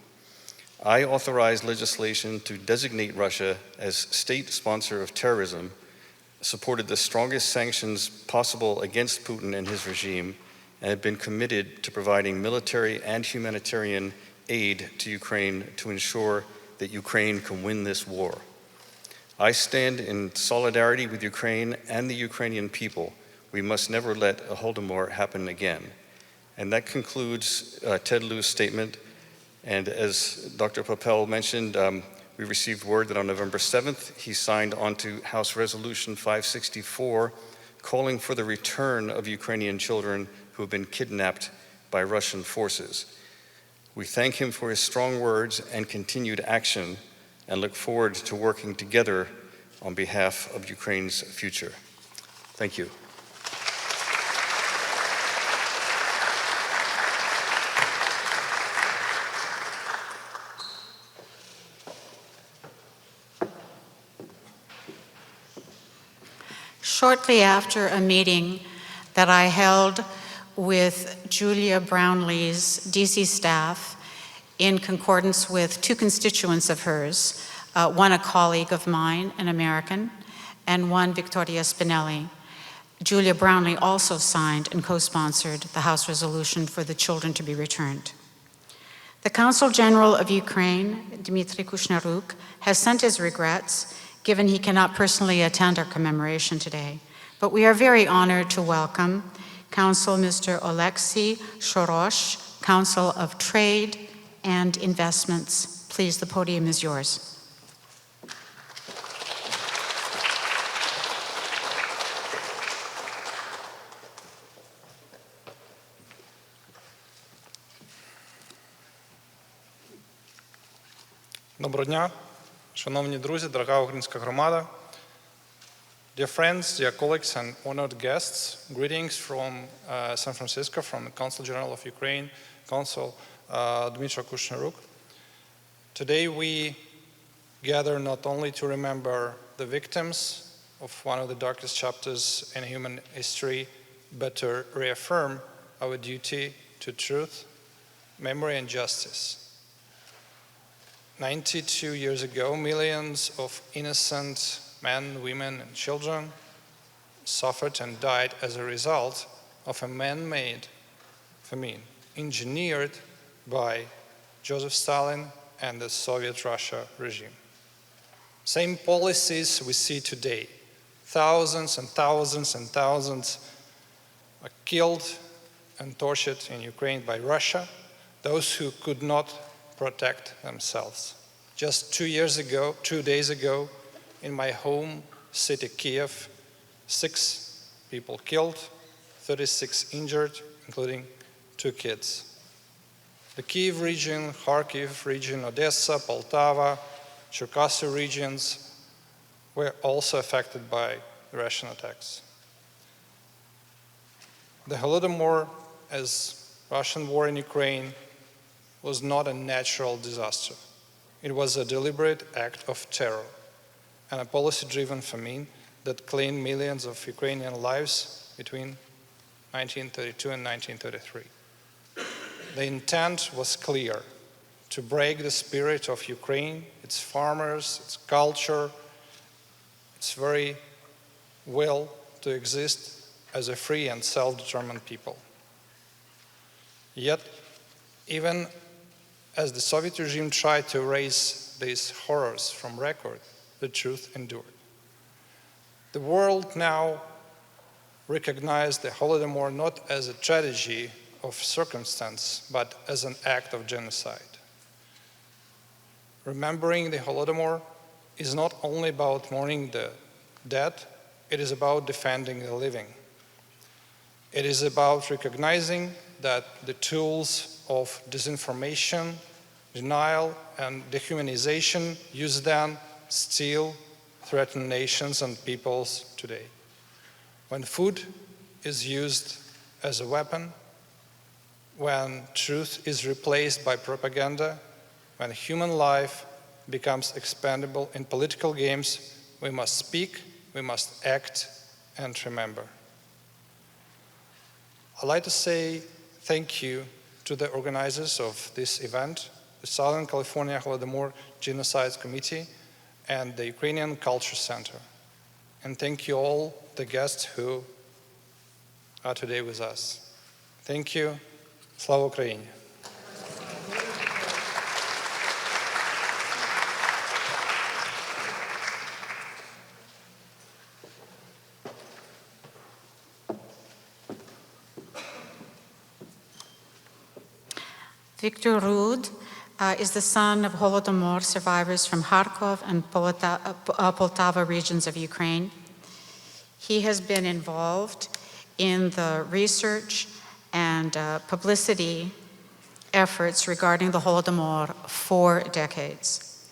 I authorized legislation to designate Russia as state sponsor of terrorism, supported the strongest sanctions possible against Putin and his regime, and have been committed to providing military and humanitarian aid to Ukraine to ensure that Ukraine can win this war. I stand in solidarity with Ukraine and the Ukrainian people. We must never let a Holodomor happen again. And that concludes Ted Lieu's statement. And as Dr. Popel mentioned, we received word that on November 7th, he signed onto House Resolution 564, calling for the return of Ukrainian children who have been kidnapped by Russian forces. We thank him for his strong words and continued action and look forward to working together on behalf of Ukraine's future. Thank you. Shortly after a meeting that I held with Julia Brownlee's DC staff in concordance with two constituents of hers, one a colleague of mine, an American, and one Victoria Spinelli. Julia Brownlee also signed and co-sponsored the House resolution for the children to be returned. The Consul General of Ukraine, Dmitry Kushnaruk, has sent his regrets, given he cannot personally attend our commemoration today. But we are very honored to welcome Consul Mr. Oleksiy Shorosh, Council of Trade and Investments. Please, the podium is yours. Доброго дня, шановні друзі, дорога українська громада. Dear friends, dear colleagues and honored guests, greetings from San Francisco, from the Consul General of Ukraine, Consul Dmytro Kushnaruk. Today we gather not only to remember the victims of one of the darkest chapters in human history, but to reaffirm our duty to truth, memory and justice. 92 years ago, millions of innocent men, women, and children suffered and died as a result of a man-made famine engineered by Joseph Stalin and the Soviet Russia regime. Same policies we see today. Thousands and thousands and thousands are killed and tortured in Ukraine by Russia, those who could not protect themselves. Just 2 days ago, in my home city, Kiev, 6 people killed, 36 injured, including 2 kids. The Kiev region, Kharkiv region, Odessa, Poltava, Cherkasy regions were also affected by Russian attacks. The Holodomor, as Russian war in Ukraine, was not a natural disaster. It was a deliberate act of terror and a policy-driven famine that claimed millions of Ukrainian lives between 1932 and 1933. The intent was clear: to break the spirit of Ukraine, its farmers, its culture, its very will to exist as a free and self-determined people. Yet, even as the Soviet regime tried to erase these horrors from record, the truth endured. The world now recognized the Holodomor not as a tragedy of circumstance, but as an act of genocide. Remembering the Holodomor is not only about mourning the dead, it is about defending the living. It is about recognizing that the tools of disinformation, denial, and dehumanization used then still threaten nations and peoples today. When food is used as a weapon, when truth is replaced by propaganda, when human life becomes expendable in political games, we must speak, we must act, and remember. I'd like to say thank you to the organizers of this event, the Southern California Holodomor Genocide Committee, and the Ukrainian Culture Center. And thank you all the guests who are today with us. Thank you. Slava Ukraini! Victor Rud is the son of Holodomor survivors from Kharkov and Poltava regions of Ukraine. He has been involved in the research and publicity efforts regarding the Holodomor for decades.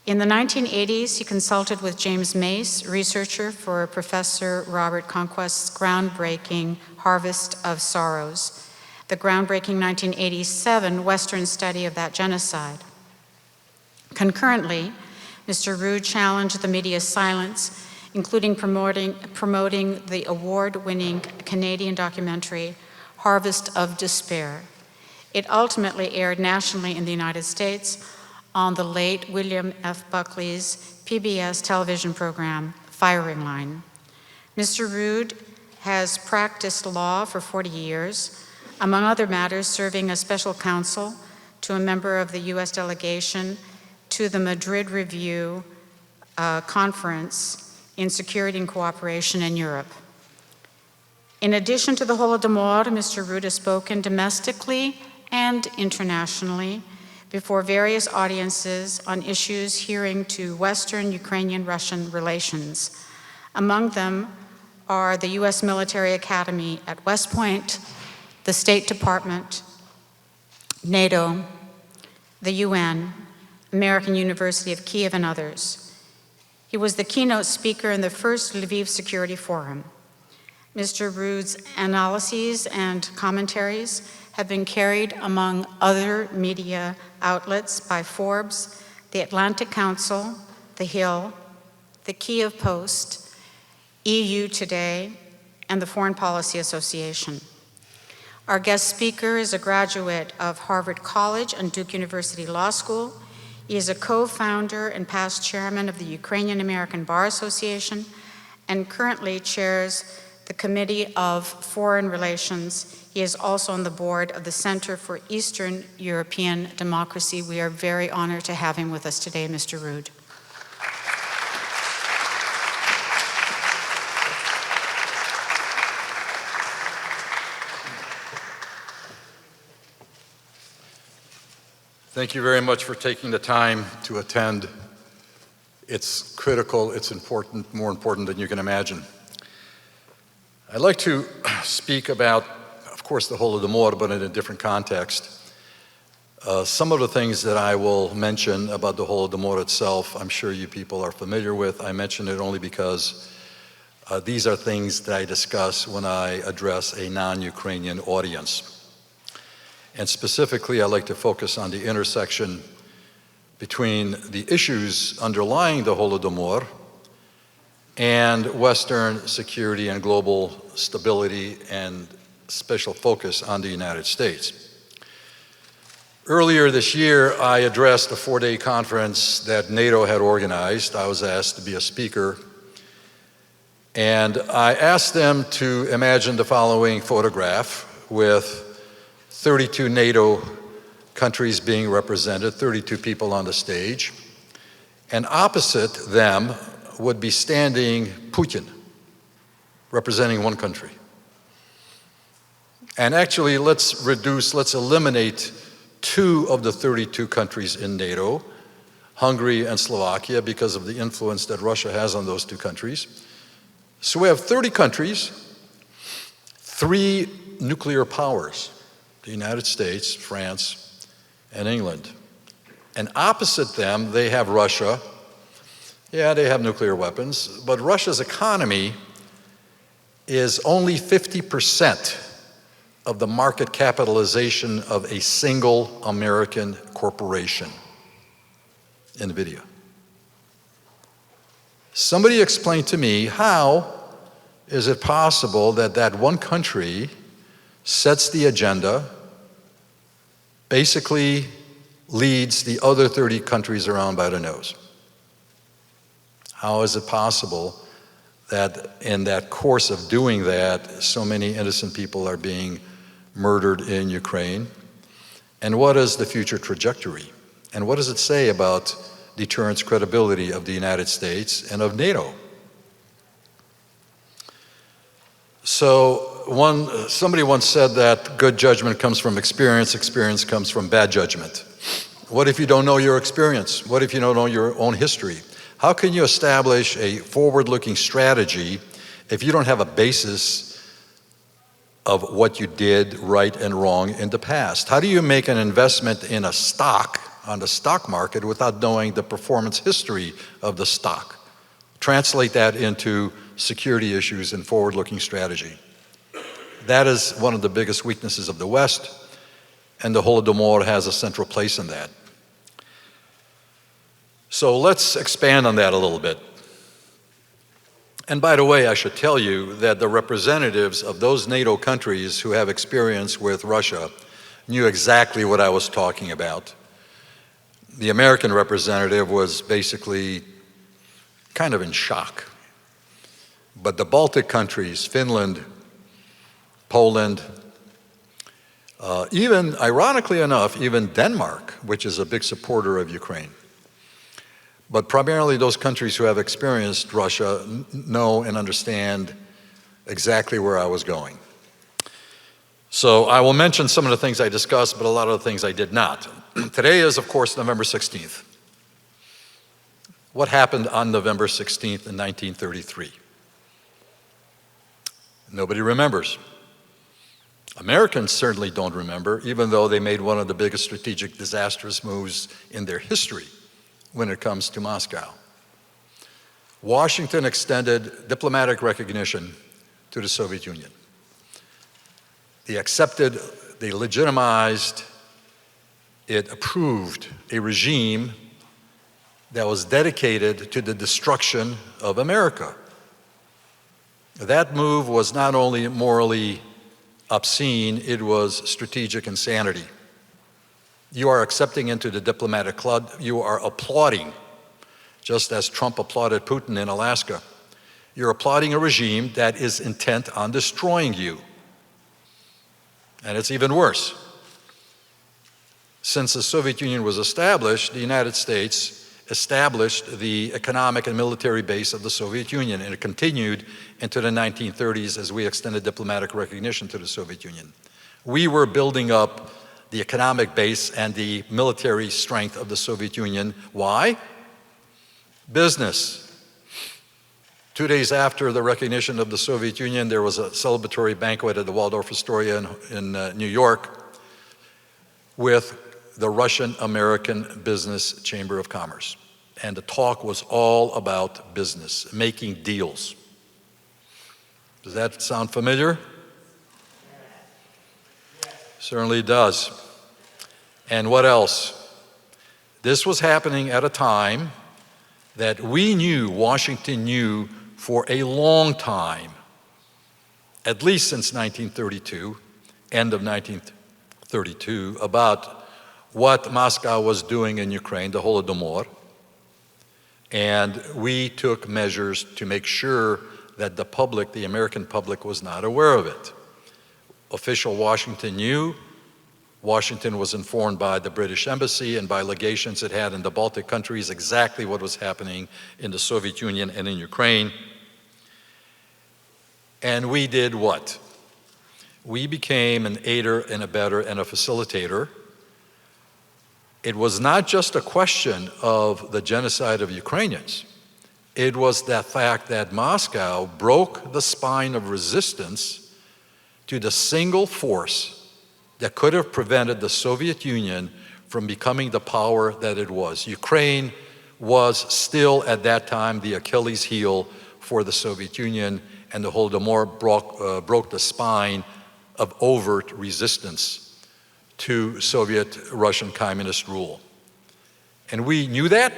In the 1980s, he consulted with James Mace, researcher for Professor Robert Conquest's groundbreaking Harvest of Sorrows, the groundbreaking 1987 Western study of that genocide. Concurrently, Mr. Rood challenged the media's silence, including promoting the award-winning Canadian documentary Harvest of Despair. It ultimately aired nationally in the United States on the late William F. Buckley's PBS television program, Firing Line. Mr. Rood has practiced law for 40 years, among other matters serving as special counsel to a member of the U.S. delegation to the Madrid Review Conference in Security and Cooperation in Europe. In addition to the Holodomor, Mr. Rood has spoken domestically and internationally before various audiences on issues hearing to Western Ukrainian-Russian relations. Among them are the U.S. Military Academy at West Point, the State Department, NATO, the UN, American University of Kiev, and others. He was the keynote speaker in the first Lviv Security Forum. Mr. Rood's analyses and commentaries have been carried among other media outlets by Forbes, the Atlantic Council, The Hill, the Kiev Post, EU Today, and the Foreign Policy Association. Our guest speaker is a graduate of Harvard College and Duke University Law School. He is a co-founder and past chairman of the Ukrainian American Bar Association and currently chairs the Committee of Foreign Relations. He is also on the board of the Center for Eastern European Democracy. We are very honored to have him with us today, Mr. Rood. Thank you very much for taking the time to attend. It's critical, it's important, more important than you can imagine. I'd like to speak about, of course, the Holodomor, but in a different context. Some of the things that I will mention about the Holodomor itself, I'm sure you people are familiar with. I mention it only because these are things that I discuss when I address a non-Ukrainian audience. And specifically, I'd like to focus on the intersection between the issues underlying the Holodomor and Western security and global stability and special focus on the United States. Earlier this year, I addressed a 4-day conference that NATO had organized. I was asked to be a speaker. And I asked them to imagine the following photograph with 32 NATO countries being represented, 32 people on the stage. And opposite them would be standing Putin, representing one country. And actually, let's eliminate 2 of the 32 countries in NATO, Hungary and Slovakia, because of the influence that Russia has on those 2 countries. So we have 30 countries, 3 nuclear powers, the United States, France, and England. And opposite them, they have Russia. Yeah, they have nuclear weapons, but Russia's economy is only 50% of the market capitalization of a single American corporation, NVIDIA. Somebody explain to me, how is it possible that that one country sets the agenda, basically leads the other 30 countries around by the nose? How is it possible that in that course of doing that, so many innocent people are being murdered in Ukraine? And what is the future trajectory? And what does it say about deterrence credibility of the United States and of NATO? So somebody once said that good judgment comes from experience, experience comes from bad judgment. What if you don't know your experience? What if you don't know your own history? How can you establish a forward-looking strategy if you don't have a basis of what you did right and wrong in the past? How do you make an investment in a stock, on the stock market without knowing the performance history of the stock. Translate that into security issues and forward-looking strategy. That is one of the biggest weaknesses of the West, and the Holodomor has a central place in that. So let's expand on that a little bit. And by the way, I should tell you that the representatives of those NATO countries who have experience with Russia knew exactly what I was talking about. The American representative was basically kind of in shock. But the Baltic countries, Finland, Poland, even, ironically enough, even Denmark, which is a big supporter of Ukraine, but primarily those countries who have experienced Russia know and understand exactly where I was going. So I will mention some of the things I discussed, but a lot of the things I did not. Today is, of course, November 16th. What happened on November 16th in 1933? Nobody remembers. Americans certainly don't remember, even though they made one of the biggest strategic disastrous moves in their history when it comes to Moscow. Washington extended diplomatic recognition to the Soviet Union. They accepted, they legitimized, it approved a regime that was dedicated to the destruction of America. That move was not only morally obscene, it was strategic insanity. You are accepting into the diplomatic club, you are applauding, just as Trump applauded Putin in Alaska. You're applauding a regime that is intent on destroying you. And it's even worse. Since the Soviet Union was established, the United States established the economic and military base of the Soviet Union, and it continued into the 1930s as we extended diplomatic recognition to the Soviet Union. We were building up the economic base and the military strength of the Soviet Union. Why? Business. 2 days after the recognition of the Soviet Union, there was a celebratory banquet at the Waldorf Astoria in New York with the Russian-American Business Chamber of Commerce. And the talk was all about business, making deals. Does that sound familiar? Certainly does. And what else? This was happening at a time that we knew, Washington knew for a long time, at least since 1932, end of 1932, about what Moscow was doing in Ukraine, the Holodomor. And we took measures to make sure that the public, the American public, was not aware of it. Official Washington knew. Washington was informed by the British Embassy and by legations it had in the Baltic countries exactly what was happening in the Soviet Union and in Ukraine. And we did what? We became an aider and abetter and a facilitator. It was not just a question of the genocide of Ukrainians. It was the fact that Moscow broke the spine of resistance to the single force that could have prevented the Soviet Union from becoming the power that it was. Ukraine was still at that time the Achilles heel for the Soviet Union, and the Holodomor broke the spine of overt resistance to Soviet Russian communist rule. And we knew that,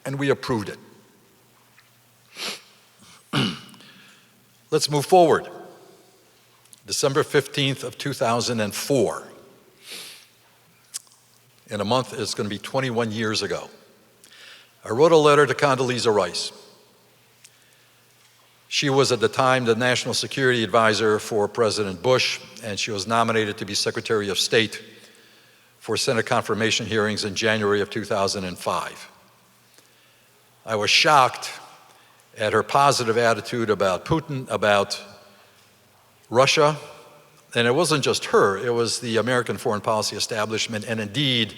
and we approved it. Let's move forward. December 15th of 2004. In a month, it's going to be 21 years ago. I wrote a letter to Condoleezza Rice. She was at the time the National Security Advisor for President Bush, and she was nominated to be Secretary of State for Senate confirmation hearings in January of 2005. I was shocked at her positive attitude about Putin, about Russia, and it wasn't just her, it was the American foreign policy establishment, and indeed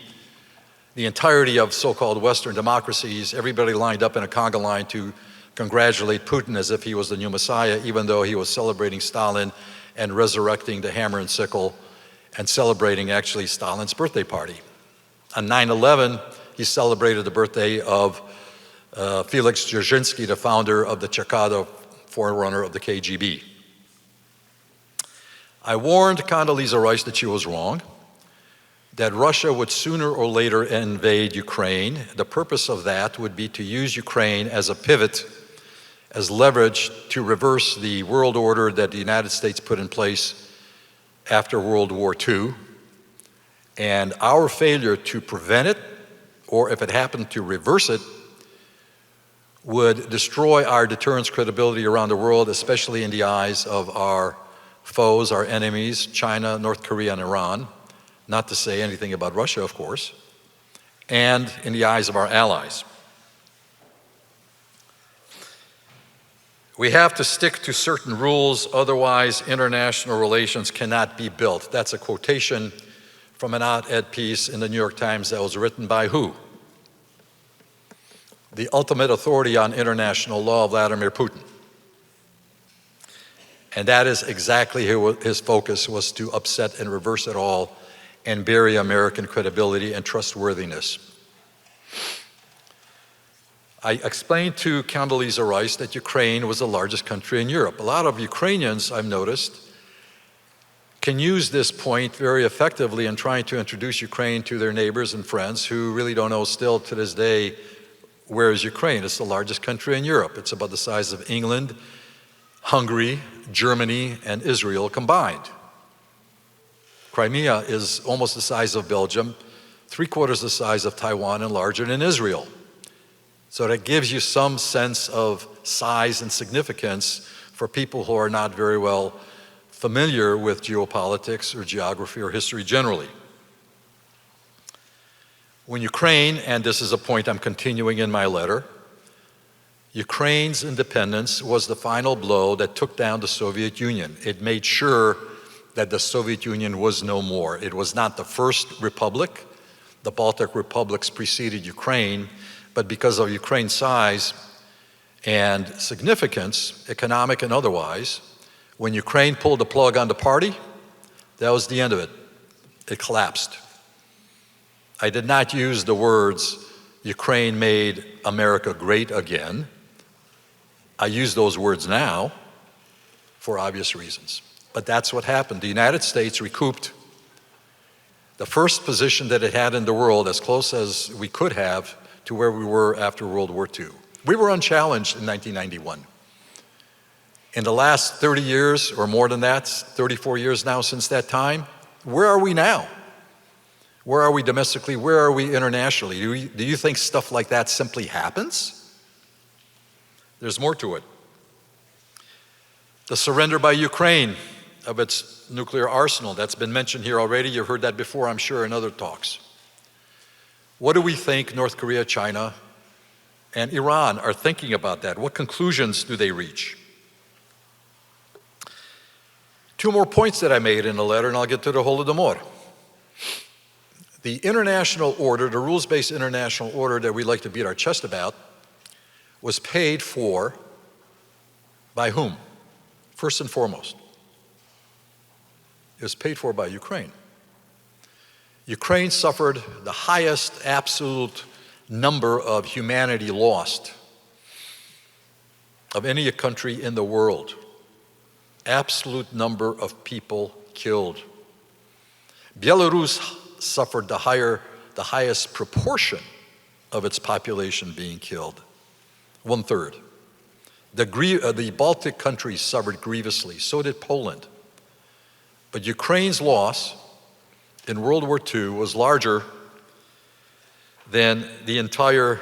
the entirety of so-called Western democracies. Everybody lined up in a conga line to congratulate Putin as if he was the new Messiah, even though he was celebrating Stalin and resurrecting the hammer and sickle and celebrating actually Stalin's birthday party. On 9/11, he celebrated the birthday of Felix Dzerzhinsky, the founder of the Chekado, forerunner of the KGB. I warned Condoleezza Rice that she was wrong, that Russia would sooner or later invade Ukraine. The purpose of that would be to use Ukraine as a pivot, as leverage to reverse the world order that the United States put in place after World War II. And our failure to prevent it, or if it happened to reverse it, would destroy our deterrence credibility around the world, especially in the eyes of our foes, our enemies, China, North Korea, and Iran, not to say anything about Russia, of course, and in the eyes of our allies. We have to stick to certain rules, otherwise international relations cannot be built. That's a quotation from an op-ed piece in the New York Times that was written by who? The ultimate authority on international law, Vladimir Putin. And that is exactly his focus, was to upset and reverse it all and bury American credibility and trustworthiness. I explained to Condoleezza Rice that Ukraine was the largest country in Europe. A lot of Ukrainians, I've noticed, can use this point very effectively in trying to introduce Ukraine to their neighbors and friends who really don't know still to this day, where is Ukraine? It's the largest country in Europe. It's about the size of England, Hungary, Germany, and Israel combined. Crimea is almost the size of Belgium, 3/4 the size of Taiwan, and larger than Israel. So that gives you some sense of size and significance for people who are not very well familiar with geopolitics or geography or history generally. When Ukraine, and this is a point I'm continuing in my letter, Ukraine's independence was the final blow that took down the Soviet Union. It made sure that the Soviet Union was no more. It was not the first republic. The Baltic republics preceded Ukraine, but because of Ukraine's size and significance, economic and otherwise, when Ukraine pulled the plug on the party, that was the end of it. It collapsed. I did not use the words, Ukraine made America great again. I use those words now for obvious reasons. But that's what happened. The United States recouped the first position that it had in the world, as close as we could have to where we were after World War II. We were unchallenged in 1991. In the last 30 years, or more than that, 34 years now since that time, where are we now? Where are we domestically? Where are we internationally? Do you think stuff like that simply happens? There's more to it. The surrender by Ukraine of its nuclear arsenal, that's been mentioned here already. You've heard that before, I'm sure, in other talks. What do we think North Korea, China, and Iran are thinking about that? What conclusions do they reach? Two more points that I made in the letter, and I'll get to the Holodomor. The international order, the rules-based international order that we like to beat our chest about, was paid for by whom? First and foremost, it was paid for by Ukraine. Ukraine suffered the highest absolute number of humanity lost of any country in the world. Absolute number of people killed. Belarus suffered the highest proportion of its population being killed, 1/3. The Baltic countries suffered grievously, so did Poland. But Ukraine's loss in World War II was larger than the entire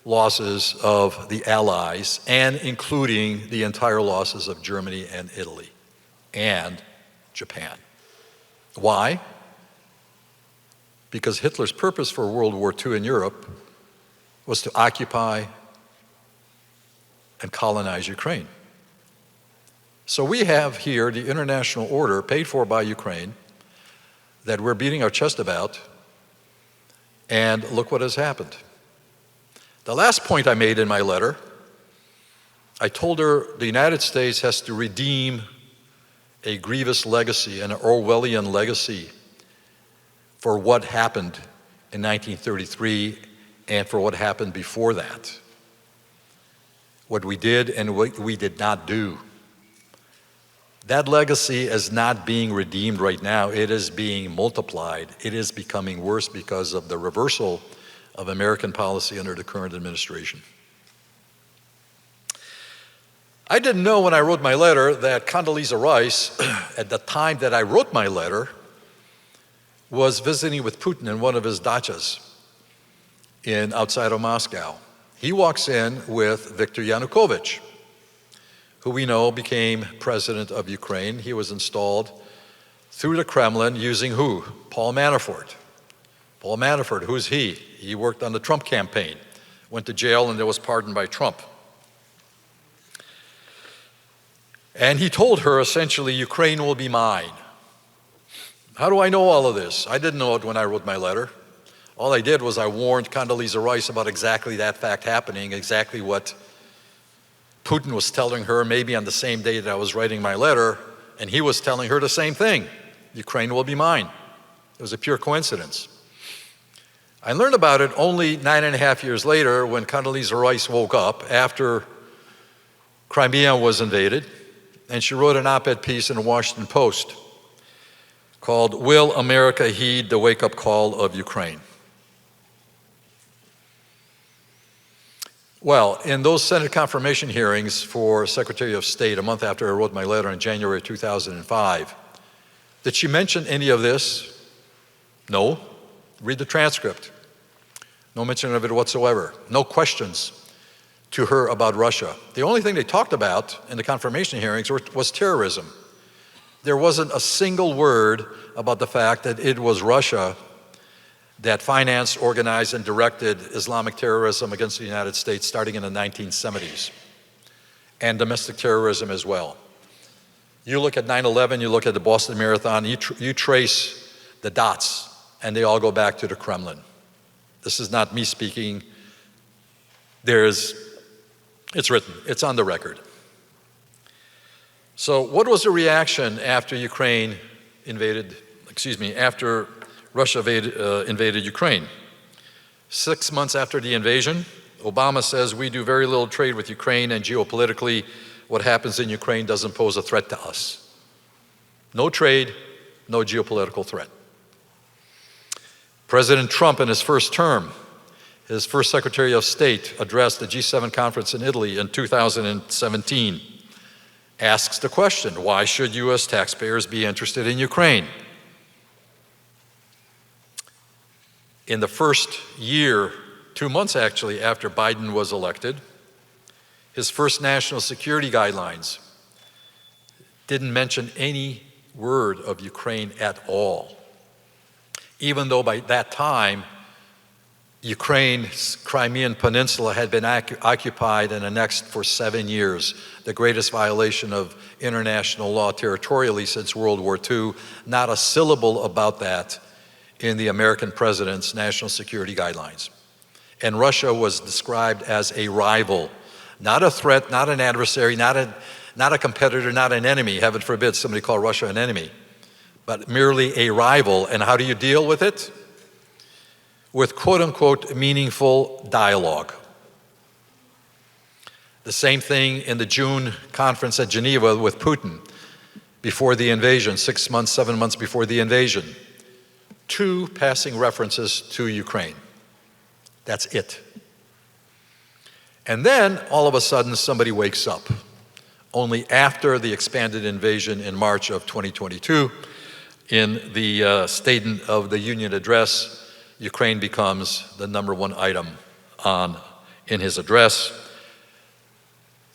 losses of the Allies, and including the entire losses of Germany and Italy and Japan. Why? Because Hitler's purpose for World War II in Europe was to occupy and colonize Ukraine. So we have here the international order paid for by Ukraine that we're beating our chest about, and look what has happened. The last point I made in my letter, I told her the United States has to redeem a grievous legacy, an Orwellian legacy for what happened in 1933 and for what happened before that. What we did and what we did not do. That legacy is not being redeemed right now. It is being multiplied. It is becoming worse because of the reversal of American policy under the current administration. I didn't know when I wrote my letter that Condoleezza Rice, at the time that I wrote my letter, was visiting with Putin in one of his dachas outside of Moscow. He walks in with Viktor Yanukovych, who we know became president of Ukraine. He was installed through the Kremlin using who? Paul Manafort. Paul Manafort, who's he? He worked on the Trump campaign, went to jail and then was pardoned by Trump. And he told her, essentially, Ukraine will be mine. How do I know all of this? I didn't know it when I wrote my letter. All I did was I warned Condoleezza Rice about exactly that fact happening, exactly what Putin was telling her, maybe on the same day that I was writing my letter, and he was telling her the same thing. Ukraine will be mine. It was a pure coincidence. I learned about it only 9.5 years later when Condoleezza Rice woke up after Crimea was invaded, and she wrote an op-ed piece in the Washington Post called, "Will America Heed the Wake-Up Call of Ukraine?" Well, in those Senate confirmation hearings for Secretary of State a month after I wrote my letter in January 2005, did she mention any of this? No. Read the transcript. No mention of it whatsoever. No questions to her about Russia. The only thing they talked about in the confirmation hearings was terrorism. There wasn't a single word about the fact that it was Russia that financed, organized, and directed Islamic terrorism against the United States starting in the 1970s, and domestic terrorism as well. You look at 9/11, you look at the Boston Marathon, you trace the dots, and they all go back to the Kremlin. This is not me speaking. It's written, it's on the record. So what was the reaction after after Russia invaded Ukraine? 6 months after the invasion, Obama says we do very little trade with Ukraine, and geopolitically, what happens in Ukraine doesn't pose a threat to us. No trade, no geopolitical threat. President Trump, in his first term, his first Secretary of State, addressed the G7 conference in Italy in 2017, asks the question, why should U.S. taxpayers be interested in Ukraine? In the first year, 2 months actually, after Biden was elected, his first national security guidelines didn't mention any word of Ukraine at all, even though by that time, Ukraine's Crimean Peninsula had been occupied and annexed for 7 years, the greatest violation of international law territorially since World War II. Not a syllable about that in the American president's national security guidelines. And Russia was described as a rival, not a threat, not an adversary, not a competitor, not an enemy. Heaven forbid somebody call Russia an enemy, but merely a rival. And how do you deal with it? With quote-unquote meaningful dialogue. The same thing in the June conference at Geneva with Putin before the invasion, 6 months, 7 months before the invasion. 2 passing references to Ukraine. That's it. And then, all of a sudden, somebody wakes up. Only after the expanded invasion in March of 2022, in the State of the Union address, Ukraine becomes the #1 item in his address.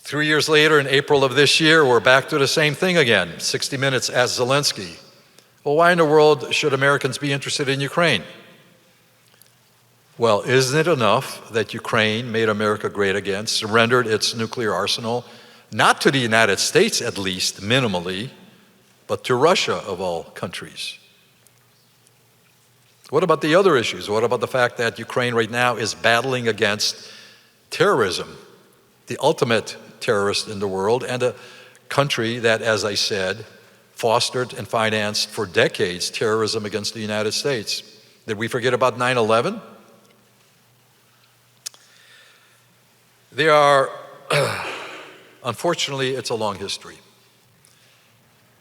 3 years later, in April of this year, we're back to the same thing again. 60 Minutes asked Zelensky, well, why in the world should Americans be interested in Ukraine? Well, isn't it enough that Ukraine made America great again, surrendered its nuclear arsenal, not to the United States at least, minimally, but to Russia of all countries? What about the other issues? What about the fact that Ukraine right now is battling against terrorism, the ultimate terrorist in the world, and a country that, as I said, fostered and financed for decades terrorism against the United States? Did we forget about 9/11? There are, unfortunately, it's a long history.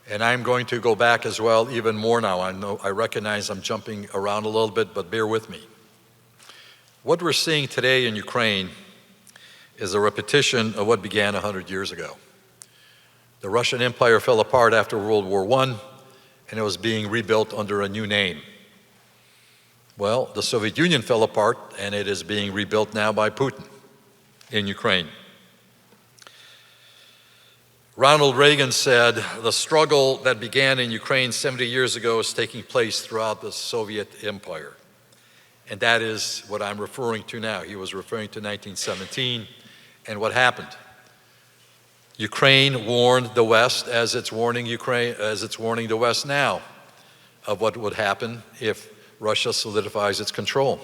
And I'm going to go back as well even more now. I recognize I'm jumping around a little bit, but bear with me. What we're seeing today in Ukraine is a repetition of what began 100 years ago. The Russian Empire fell apart after World War I, and it was being rebuilt under a new name. Well, the Soviet Union fell apart, and it is being rebuilt now by Putin in Ukraine. Ronald Reagan said, the struggle that began in Ukraine 70 years ago is taking place throughout the Soviet Empire. And that is what I'm referring to now. He was referring to 1917 and what happened. Ukraine warned the West, as it's warning the West now, of what would happen if Russia solidifies its control.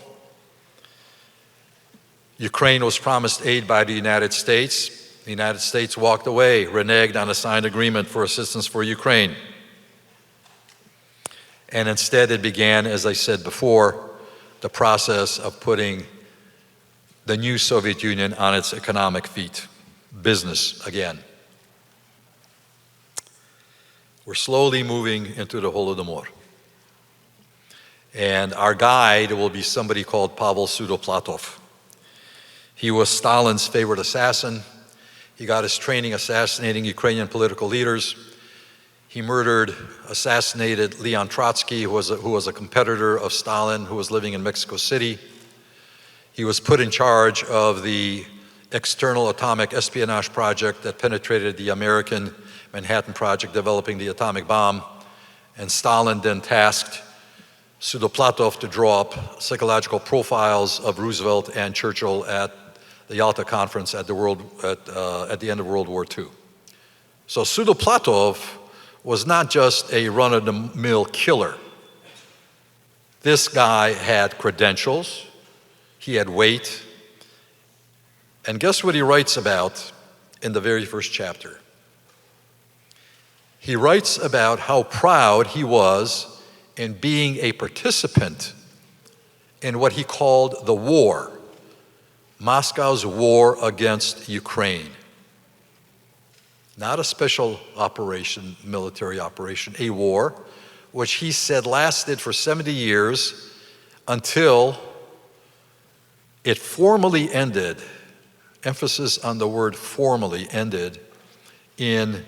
Ukraine was promised aid by the United States. The United States walked away, reneged on a signed agreement for assistance for Ukraine. And instead it began, as I said before, the process of putting the new Soviet Union on its economic feet, business again. We're slowly moving into the Holodomor. And our guide will be somebody called Pavel Sudoplatov. He was Stalin's favorite assassin. He got his training assassinating Ukrainian political leaders. He murdered, assassinated Leon Trotsky, who was a competitor of Stalin, who was living in Mexico City. He was put in charge of the external atomic espionage project that penetrated the American Manhattan Project, developing the atomic bomb. And Stalin then tasked Sudoplatov to draw up psychological profiles of Roosevelt and Churchill at the Yalta Conference at the end of World War II. So Sudoplatov was not just a run-of-the-mill killer. This guy had credentials, he had weight, and guess what he writes about in the very first chapter? He writes about how proud he was in being a participant in what he called the war, Moscow's war against Ukraine. Not a special operation, military operation, a war, which he said lasted for 70 years until it formally ended, emphasis on the word formally, ended in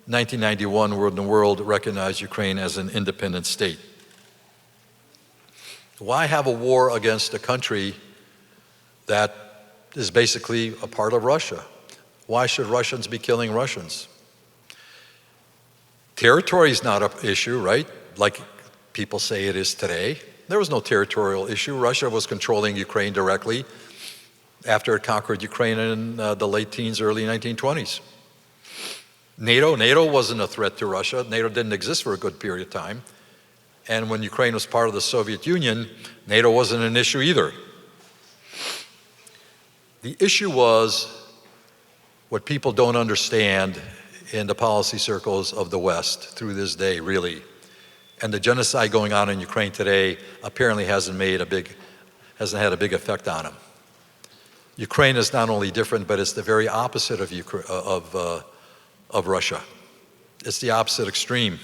1991, when the world recognized Ukraine as an independent state. Why have a war against a country that is basically a part of Russia? Why should Russians be killing Russians? Territory is not an issue, right? Like people say it is today. There was no territorial issue. Russia was controlling Ukraine directly after it conquered Ukraine in the late teens, early 1920s. NATO wasn't a threat to Russia. NATO didn't exist for a good period of time. And when Ukraine was part of the Soviet Union, NATO wasn't an issue either. The issue was what people don't understand in the policy circles of the West through this day, really. And the genocide going on in Ukraine today apparently hasn't had a big effect on them. Ukraine is not only different, but it's the very opposite of Russia. It's the opposite extreme.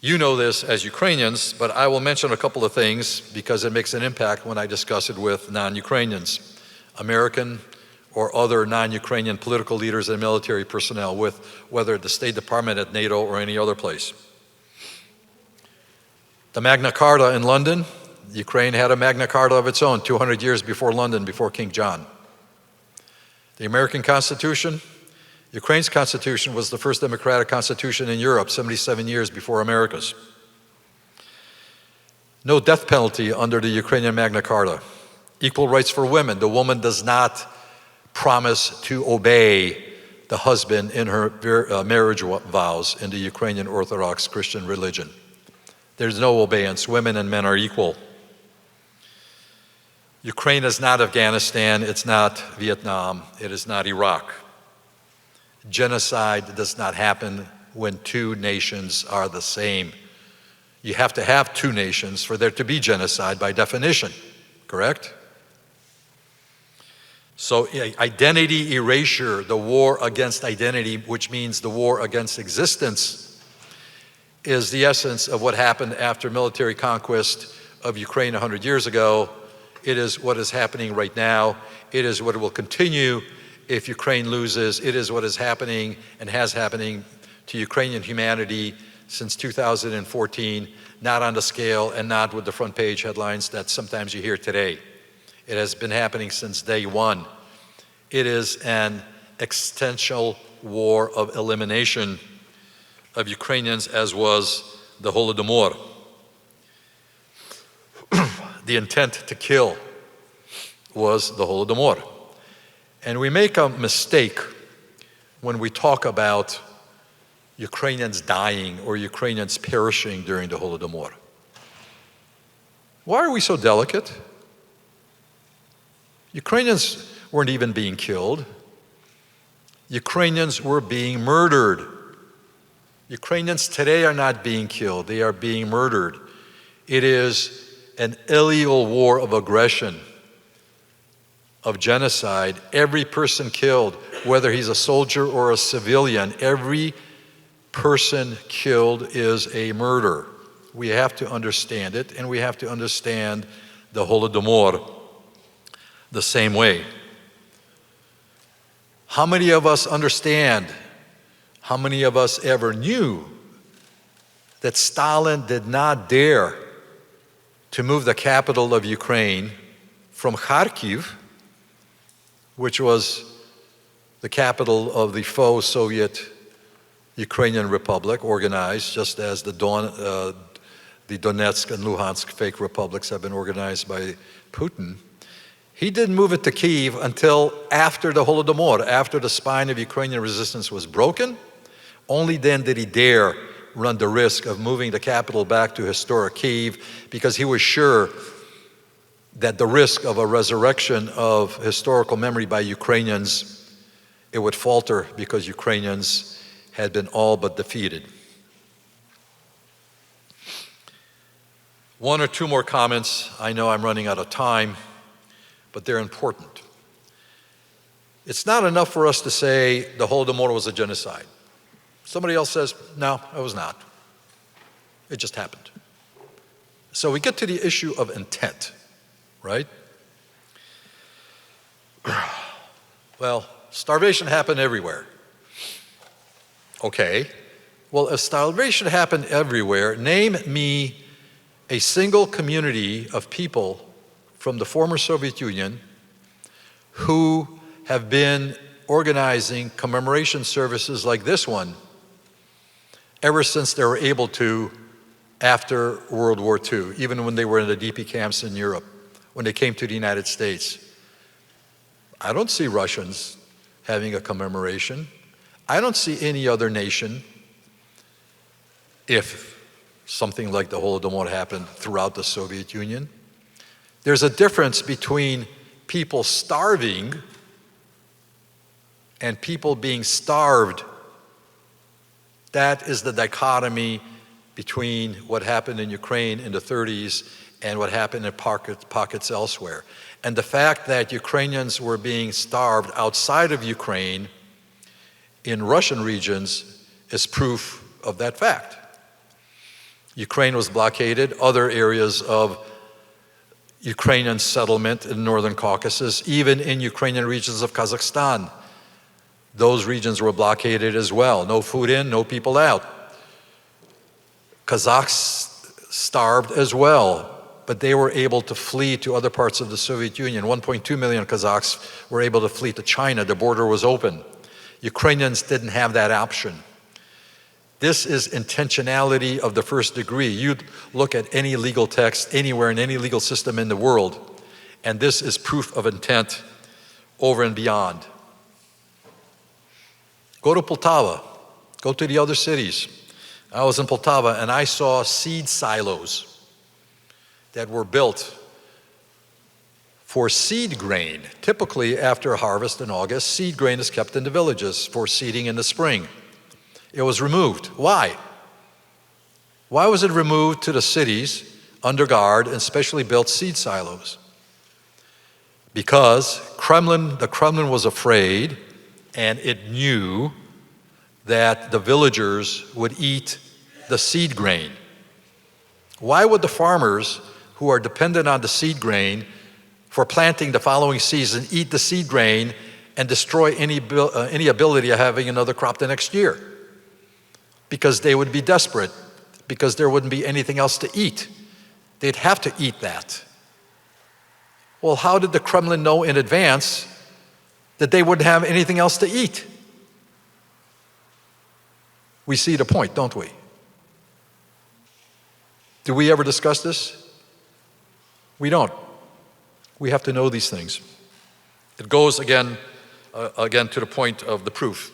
You know this as Ukrainians, but I will mention a couple of things because it makes an impact when I discuss it with non-Ukrainians, American or other non-Ukrainian political leaders and military personnel, with whether at the State Department, at NATO, or any other place. The Magna Carta in London, Ukraine had a Magna Carta of its own 200 years before London, before King John. The American Constitution, Ukraine's constitution was the first democratic constitution in Europe, 77 years before America's. No death penalty under the Ukrainian Magna Carta. Equal rights for women. The woman does not promise to obey the husband in her marriage vows in the Ukrainian Orthodox Christian religion. There's no obedience. Women and men are equal. Ukraine is not Afghanistan. It's not Vietnam. It is not Iraq. Genocide does not happen when two nations are the same. You have to have two nations for there to be genocide by definition, correct? So identity erasure, the war against identity, which means the war against existence, is the essence of what happened after military conquest of Ukraine 100 years ago. It is what is happening right now. It is what will continue if Ukraine loses. It is what is happening and has happening to Ukrainian humanity since 2014, not on the scale and not with the front page headlines that sometimes you hear today. It has been happening since day one. It is an existential war of elimination of Ukrainians, as was the Holodomor. The intent to kill was the Holodomor. And we make a mistake when we talk about Ukrainians dying or Ukrainians perishing during the Holodomor. Why are we so delicate? Ukrainians weren't even being killed. Ukrainians were being murdered. Ukrainians today are not being killed, they are being murdered. It is an illegal war of aggression, of genocide. Every person killed, whether he's a soldier or a civilian, every person killed is a murder. We have to understand it, and we have to understand the Holodomor the same way. How many of us understand, how many of us ever knew that Stalin did not dare to move the capital of Ukraine from Kharkiv, which was the capital of the faux Soviet Ukrainian Republic, organized just as the Donetsk and Luhansk fake republics have been organized by Putin. He didn't move it to Kyiv until after the Holodomor, after the spine of Ukrainian resistance was broken. Only then did he dare run the risk of moving the capital back to historic Kyiv, because he was sure that the risk of a resurrection of historical memory by Ukrainians, it would falter because Ukrainians had been all but defeated. One or two more comments. I know I'm running out of time, but they're important. It's not enough for us to say the Holodomor was a genocide. Somebody else says, no, it was not. It just happened. So we get to the issue of intent, right? Well, starvation happened everywhere. Okay. Well, if starvation happened everywhere, name me a single community of people from the former Soviet Union who have been organizing commemoration services like this one ever since they were able to after World War II, even when they were in the DP camps in Europe, when they came to the United States. I don't see Russians having a commemoration. I don't see any other nation, if something like the Holodomor happened throughout the Soviet Union. There's a difference between people starving and people being starved. That is the dichotomy between what happened in Ukraine in the 30s and what happened in pockets elsewhere. And the fact that Ukrainians were being starved outside of Ukraine in Russian regions is proof of that fact. Ukraine was blockaded. Other areas of Ukrainian settlement in northern Caucasus, even in Ukrainian regions of Kazakhstan, those regions were blockaded as well. No food in, no people out. Kazakhs starved as well, but they were able to flee to other parts of the Soviet Union. 1.2 million Kazakhs were able to flee to China. The border was open. Ukrainians didn't have that option. This is intentionality of the first degree. You look at any legal text anywhere in any legal system in the world, and this is proof of intent over and beyond. Go to Poltava, go to the other cities. I was in Poltava and I saw seed silos that were built for seed grain. Typically after harvest in August, seed grain is kept in the villages for seeding in the spring. It was removed. Why? Why was it removed to the cities under guard and specially built seed silos? Because the Kremlin was afraid, and it knew that the villagers would eat the seed grain. Why would the farmers who are dependent on the seed grain for planting the following season eat the seed grain and destroy any ability of having another crop the next year? Because they would be desperate, because there wouldn't be anything else to eat. They'd have to eat that. Well, how did the Kremlin know in advance that they wouldn't have anything else to eat? We see the point, don't we? Do we ever discuss this? We don't. We have to know these things. It goes again to the point of the proof.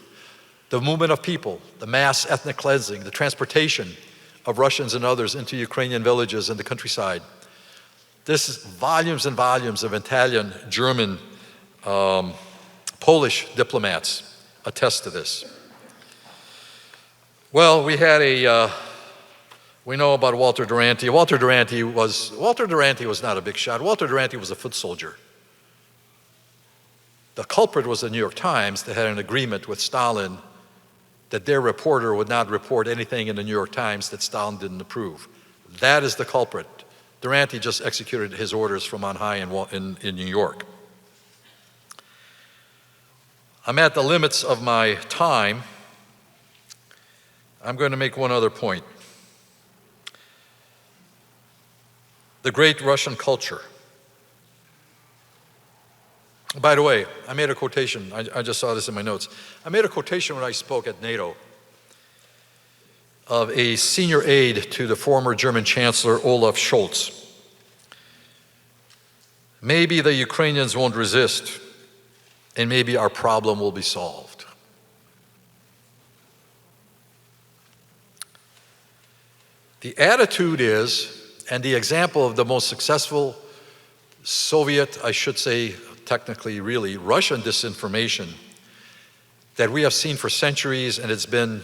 The movement of people, the mass ethnic cleansing, the transportation of Russians and others into Ukrainian villages and the countryside. This is volumes and volumes of Italian, German, Polish diplomats attest to this. Well, we know about Walter Duranty. Walter Duranty was not a big shot. Walter Duranty was a foot soldier. The culprit was the New York Times that had an agreement with Stalin that their reporter would not report anything in the New York Times that Stalin didn't approve. That is the culprit. Duranty just executed his orders from on high in New York. I'm at the limits of my time. I'm going to make one other point. The great Russian culture. By the way, I made a quotation. I just saw this in my notes. I made a quotation when I spoke at NATO of a senior aide to the former German Chancellor Olaf Scholz. Maybe the Ukrainians won't resist, and maybe our problem will be solved. The attitude is, and the example of the most successful Soviet, I should say, technically really Russian disinformation that we have seen for centuries, and it's been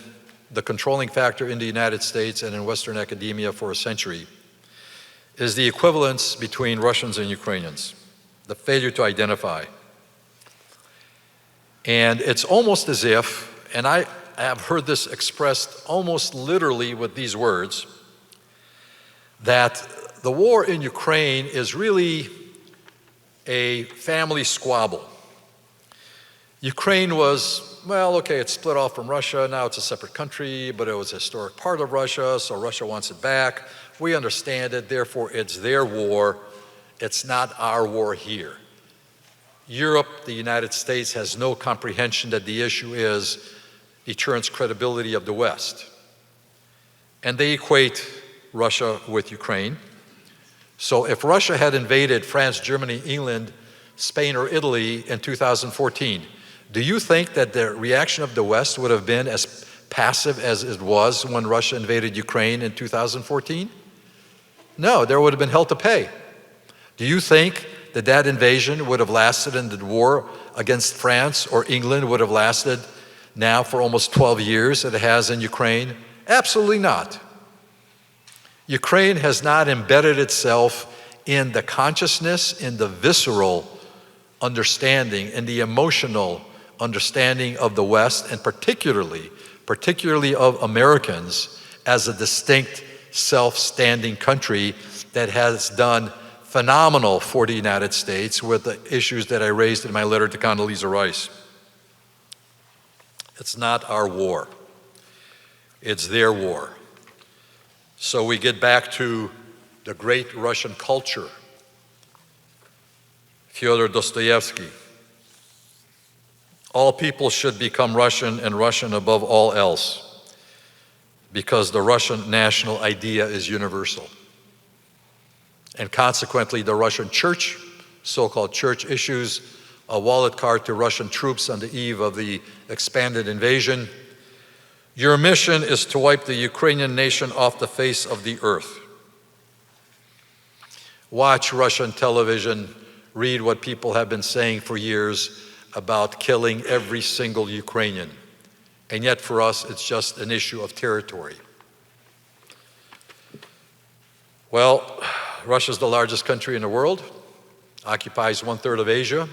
the controlling factor in the United States and in Western academia for a century, is the equivalence between Russians and Ukrainians, the failure to identify. And it's almost as if, and I have heard this expressed almost literally with these words, that the war in Ukraine is really a family squabble. Ukraine was, well, okay, it's split off from Russia, now it's a separate country, but it was a historic part of Russia, so Russia wants it back. We understand it, therefore it's their war, it's not our war here. Europe, the United States, has no comprehension that the issue is deterrence credibility of the West. And they equate Russia with Ukraine. So if Russia had invaded France, Germany, England, Spain, or Italy in 2014, do you think that the reaction of the West would have been as passive as it was when Russia invaded Ukraine in 2014? No, there would have been hell to pay. Do you think that that invasion would have lasted and the war against France or England would have lasted now for almost 12 years as it has in Ukraine? Absolutely not. Ukraine has not embedded itself in the consciousness, in the visceral understanding, in the emotional understanding of the West, and particularly of Americans as a distinct, self-standing country that has done phenomenal for the United States with the issues that I raised in my letter to Condoleezza Rice. It's not our war. It's their war. So we get back to the great Russian culture. Fyodor Dostoevsky. All people should become Russian and Russian above all else because the Russian national idea is universal. And consequently, the Russian church, so-called church, issues a wallet card to Russian troops on the eve of the expanded invasion. Your mission is to wipe the Ukrainian nation off the face of the earth. Watch Russian television, read what people have been saying for years about killing every single Ukrainian. And yet for us, it's just an issue of territory. Well, Russia's the largest country in the world, occupies 1/3 of Asia,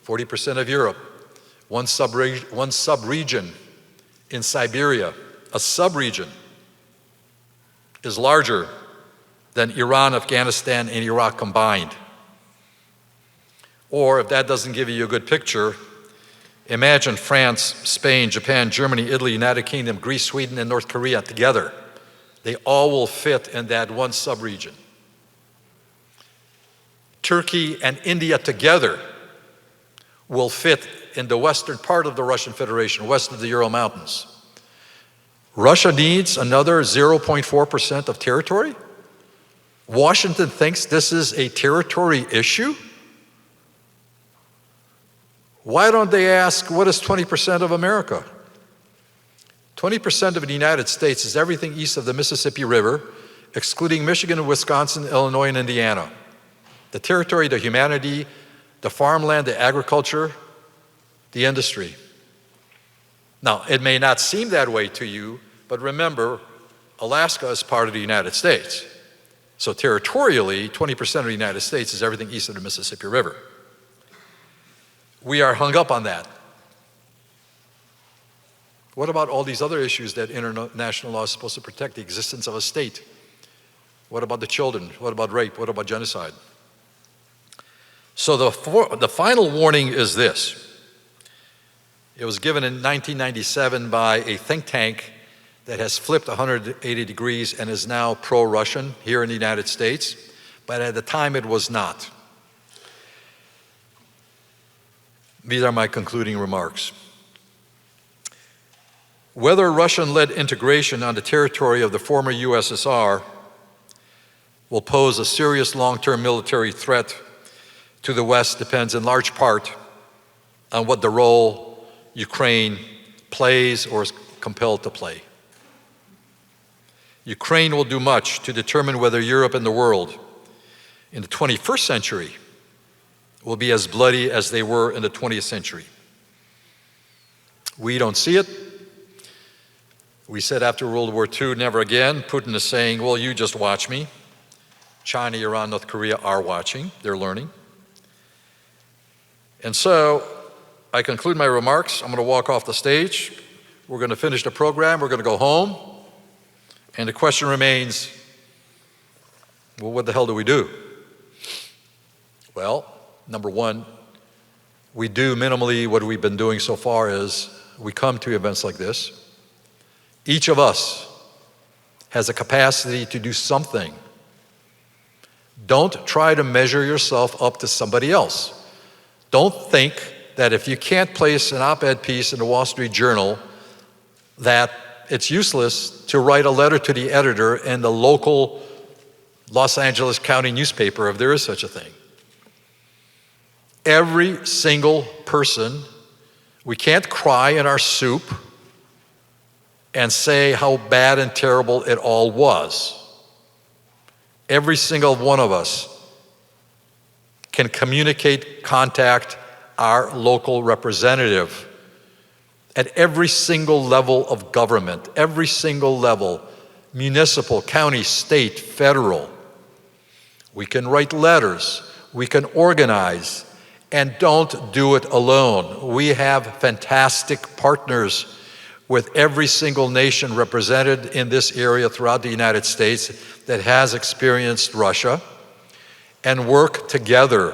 40% of Europe, one sub-region in Siberia, a sub-region, is larger than Iran, Afghanistan, and Iraq combined. Or if that doesn't give you a good picture, imagine France, Spain, Japan, Germany, Italy, United Kingdom, Greece, Sweden, and North Korea together. They all will fit in that one sub-region. Turkey and India together will fit in the western part of the Russian Federation, west of the Ural Mountains. Russia needs another 0.4% of territory? Washington thinks this is a territory issue? Why don't they ask, what is 20% of America? 20% of the United States is everything east of the Mississippi River, excluding Michigan, Wisconsin, Illinois, and Indiana. The territory, the humanity, the farmland, the agriculture, the industry. Now, it may not seem that way to you, but remember, Alaska is part of the United States. So territorially, 20% of the United States is everything east of the Mississippi River. We are hung up on that. What about all these other issues that international law is supposed to protect, the existence of a state? What about the children? What about rape? What about genocide? So the final warning is this. It was given in 1997 by a think tank that has flipped 180 degrees and is now pro-Russian here in the United States, but at the time it was not. These are my concluding remarks. Whether Russian-led integration on the territory of the former USSR will pose a serious long-term military threat to the West depends in large part on what the role Ukraine plays or is compelled to play. Ukraine will do much to determine whether Europe and the world in the 21st century will be as bloody as they were in the 20th century. We don't see it. We said after World War II, never again. Putin is saying, well, you just watch me. China, Iran, North Korea are watching. They're learning. And so I conclude my remarks. I'm going to walk off the stage. We're going to finish the program. We're going to go home. And the question remains, well, what the hell do we do? Well, number one, we do minimally what we've been doing so far is we come to events like this. Each of us has a capacity to do something. Don't try to measure yourself up to somebody else. Don't think that if you can't place an op-ed piece in the Wall Street Journal, that it's useless to write a letter to the editor in the local Los Angeles County newspaper, if there is such a thing. Every single person, we can't cry in our soup and say how bad and terrible it all was. Every single one of us can communicate, contact our local representative at every single level of government, every single level, municipal, county, state, federal. We can write letters, we can organize, and don't do it alone. We have fantastic partners with every single nation represented in this area throughout the United States that has experienced Russia, and work together,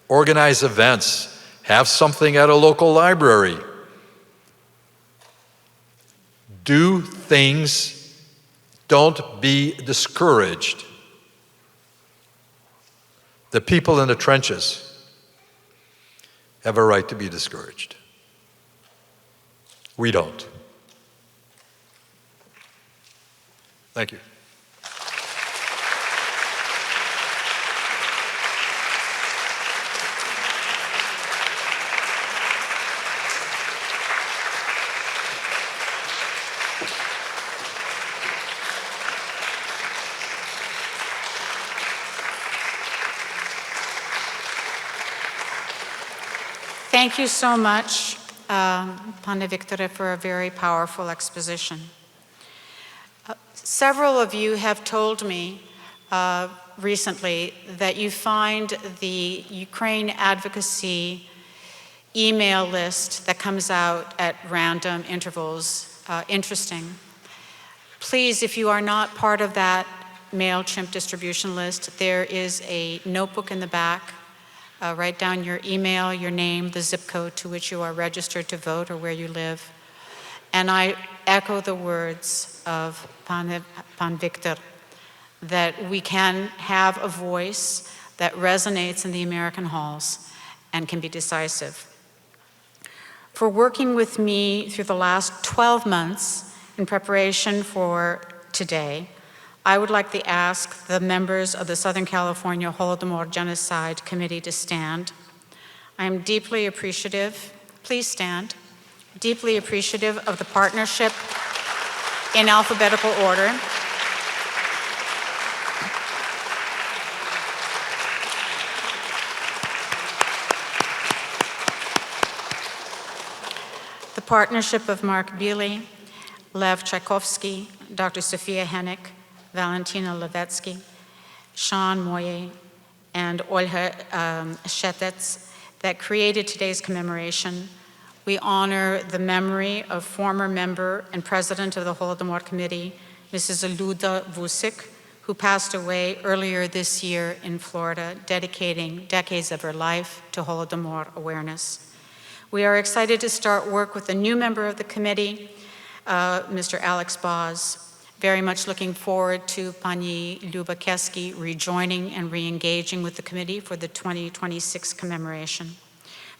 organize events, have something at a local library. Do things, don't be discouraged. The people in the trenches have a right to be discouraged. We don't. Thank you. Thank you so much, Pane Viktore, for a very powerful exposition. Several of you have told me recently that you find the Ukraine advocacy email list that comes out at random intervals interesting. Please, if you are not part of that MailChimp distribution list, there is a notebook in the back. Write down your email, your name, the zip code to which you are registered to vote or where you live. And I echo the words of Pan Victor, that we can have a voice that resonates in the American halls and can be decisive. For working with me through the last 12 months in preparation for today, I would like to ask the members of the Southern California Holodomor Genocide Committee to stand. I am deeply appreciative, please stand, deeply appreciative of the partnership in alphabetical order. The partnership of Mark Beely, Lev Tchaikovsky, Dr. Sophia Hennick, Valentina Levetsky, Sean Moye, and Olha Shetets that created today's commemoration. We honor the memory of former member and president of the Holodomor Committee, Mrs. Luda Vucic, who passed away earlier this year in Florida, dedicating decades of her life to Holodomor awareness. We are excited to start work with a new member of the committee, Mr. Alex Boz. Very much looking forward to Pani Luba Keski rejoining and re-engaging with the committee for the 2026 commemoration.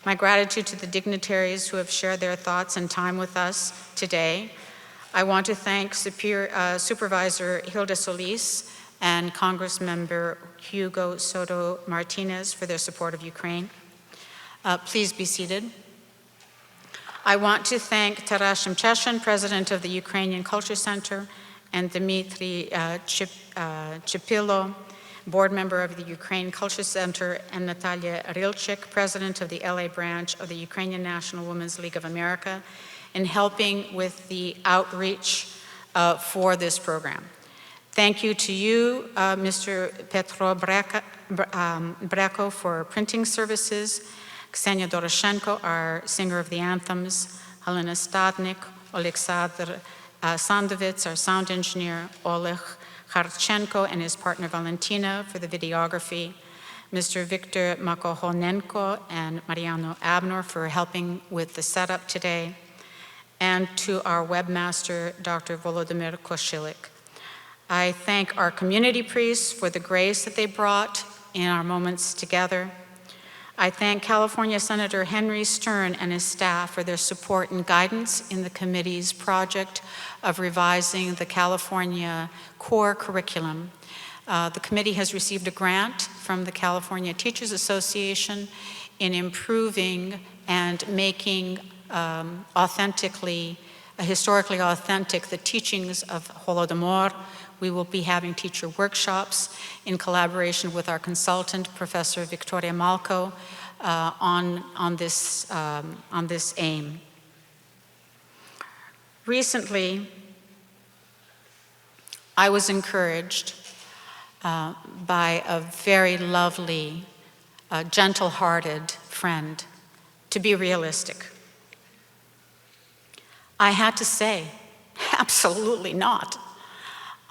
My gratitude to the dignitaries who have shared their thoughts and time with us today. I want to thank Supervisor Hilda Solis and Congressmember Hugo Soto Martinez for their support of Ukraine. Please be seated. I want to thank Taras Shemcheshin, President of the Ukrainian Culture Center, and Dmitry Chipilo, board member of the Ukraine Culture Center, and Natalia Rilchik, president of the LA branch of the Ukrainian National Women's League of America, in helping with the outreach for this program. Thank you to you, Mr. Petro Breko, for printing services, Ksenia Doroshenko, our singer of the anthems, Helena Stadnik, Oleksandr Sandovitz, our sound engineer, Oleg Kharchenko and his partner Valentina for the videography, Mr. Viktor Makohonenko and Mariano Abnor for helping with the setup today, and to our webmaster, Dr. Volodymyr Koshilik. I thank our community priests for the grace that they brought in our moments together. I thank California Senator Henry Stern and his staff for their support and guidance in the committee's project of revising the California core curriculum. The committee has received a grant from the California Teachers Association in improving and making historically authentic the teachings of Holodomor. We will be having teacher workshops in collaboration with our consultant, Professor Victoria Malco, on this aim. Recently, I was encouraged by a very lovely, gentle-hearted friend to be realistic. I had to say, absolutely not.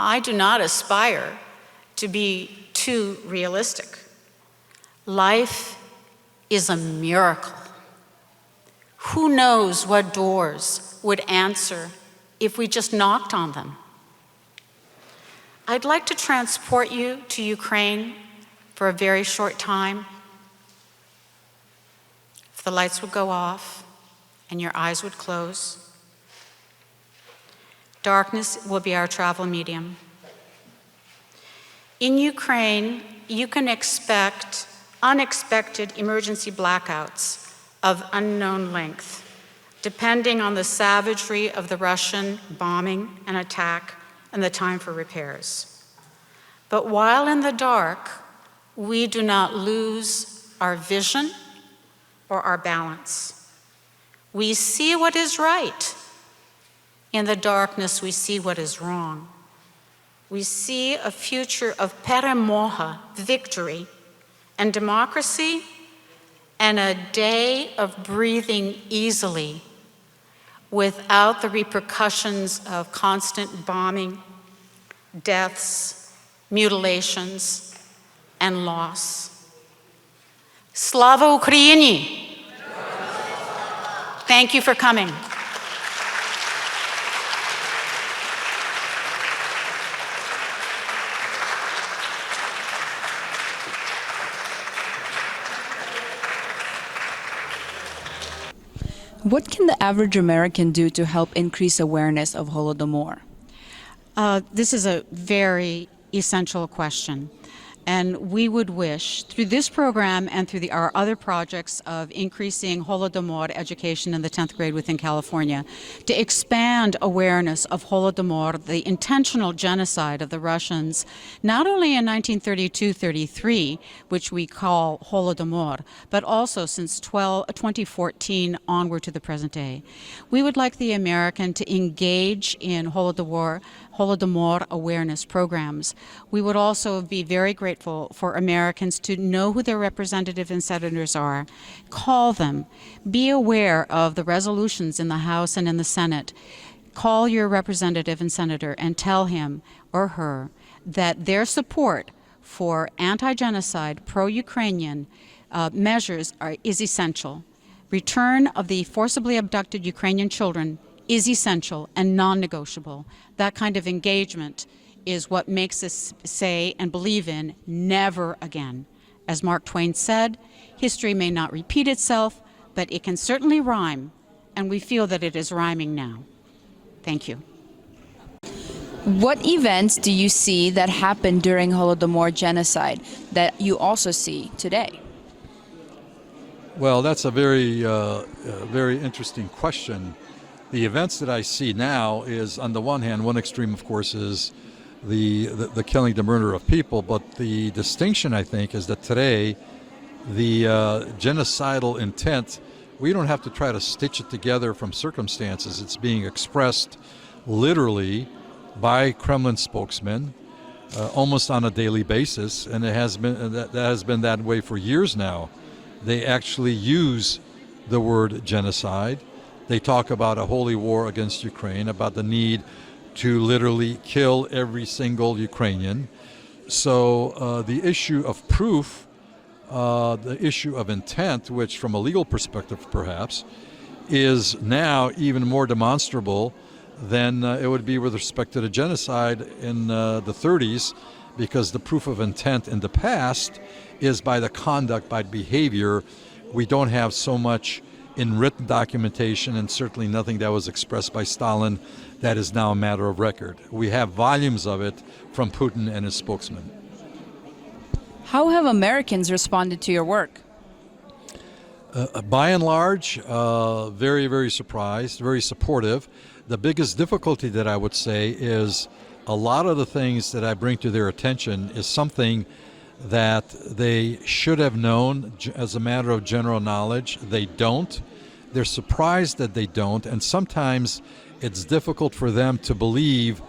I do not aspire to be too realistic. Life is a miracle. Who knows what doors would answer if we just knocked on them? I'd like to transport you to Ukraine for a very short time. If the lights would go off and your eyes would close, darkness will be our travel medium. In Ukraine, you can expect unexpected emergency blackouts of unknown length, depending on the savagery of the Russian bombing and attack and the time for repairs. But while in the dark, we do not lose our vision or our balance. We see what is right. In the darkness, we see what is wrong. we see a future of peremoja, victory, and democracy, and a day of breathing easily without the repercussions of constant bombing, deaths, mutilations, and loss. Slava Ukraini! Thank you for coming. What can the average American do to help increase awareness of Holodomor? This is a very essential question. And we would wish, through this program and through our other projects of increasing Holodomor education in the 10th grade within California, to expand awareness of Holodomor, the intentional genocide of the Russians, not only in 1932-33, which we call Holodomor, but also since 2014 onward to the present day. We would like the American to engage in Holodomor awareness programs. We would also be very grateful for Americans to know who their representatives and senators are. Call them. Be aware of the resolutions in the House and in the Senate. Call your representative and senator and tell him or her that their support for anti-genocide, pro-Ukrainian measures is essential. Return of the forcibly abducted Ukrainian children is essential and non-negotiable. That kind of engagement is what makes us say and believe in never again. As Mark Twain said, history may not repeat itself, but it can certainly rhyme, and we feel that it is rhyming now. Thank you. What events do you see that happened during Holodomor Genocide that you also see today? Well, that's a very interesting question. The events that I see now is, on the one hand, one extreme, of course, is the killing, the murder of people. But the distinction, I think, is that today, the genocidal intent, we don't have to try to stitch it together from circumstances. It's being expressed literally by Kremlin spokesmen almost on a daily basis, and it has been that has been that way for years now. They actually use the word genocide. They talk about a holy war against Ukraine, about the need to literally kill every single Ukrainian. So the issue of proof, the issue of intent, which from a legal perspective perhaps, is now even more demonstrable than it would be with respect to the genocide in the 30s, because the proof of intent in the past is by the conduct, by behavior. We don't have so much in written documentation, and certainly nothing that was expressed by Stalin that is now a matter of record. We have volumes of it from Putin and his spokesman. How have Americans responded to your work? By and large, very, very surprised, very supportive. The biggest difficulty that I would say is a lot of the things that I bring to their attention is something that they should have known as a matter of general knowledge. They don't. They're surprised that they don't, and sometimes it's difficult for them to believe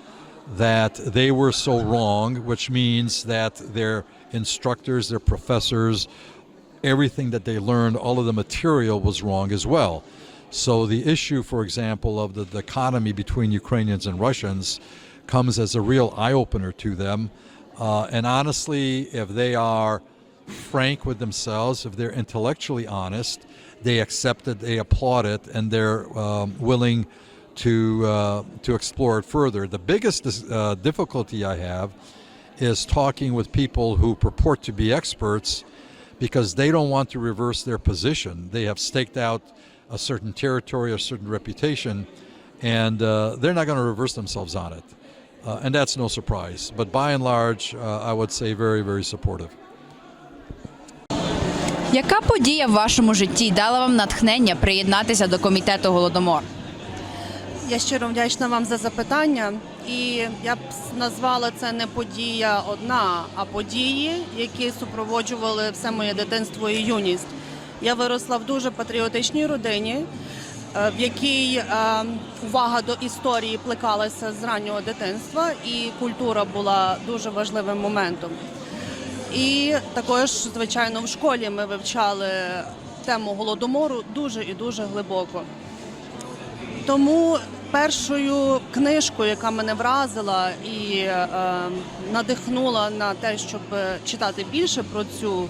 that they were so wrong, which means that their instructors, their professors, everything that they learned, all of the material was wrong as well. So the issue, for example, of the dichotomy between Ukrainians and Russians comes as a real eye-opener to them. And honestly, if they are frank with themselves, if they're intellectually honest, they accept it, they applaud it, and they're willing to explore it further. The biggest difficulty I have is talking with people who purport to be experts, because they don't want to reverse their position. They have staked out a certain territory, a certain reputation, and they're not going to reverse themselves on it. And that's no surprise. But by and large, I would say very, very supportive. Яка подія в вашому житті дала вам натхнення приєднатися до комітету Голодомор? Я щиро вдячна вам за запитання. І я б назвала це не подія одна, а події, які супроводжували все моє дитинство і юність. Я виросла в дуже патріотичній родині. в якій увага до історії плекалася з раннього дитинства, і культура була дуже важливим моментом. І також, звичайно, в школі ми вивчали тему Голодомору дуже і дуже глибоко. Тому першою книжкою, яка мене вразила і надихнула на те, щоб читати більше про цю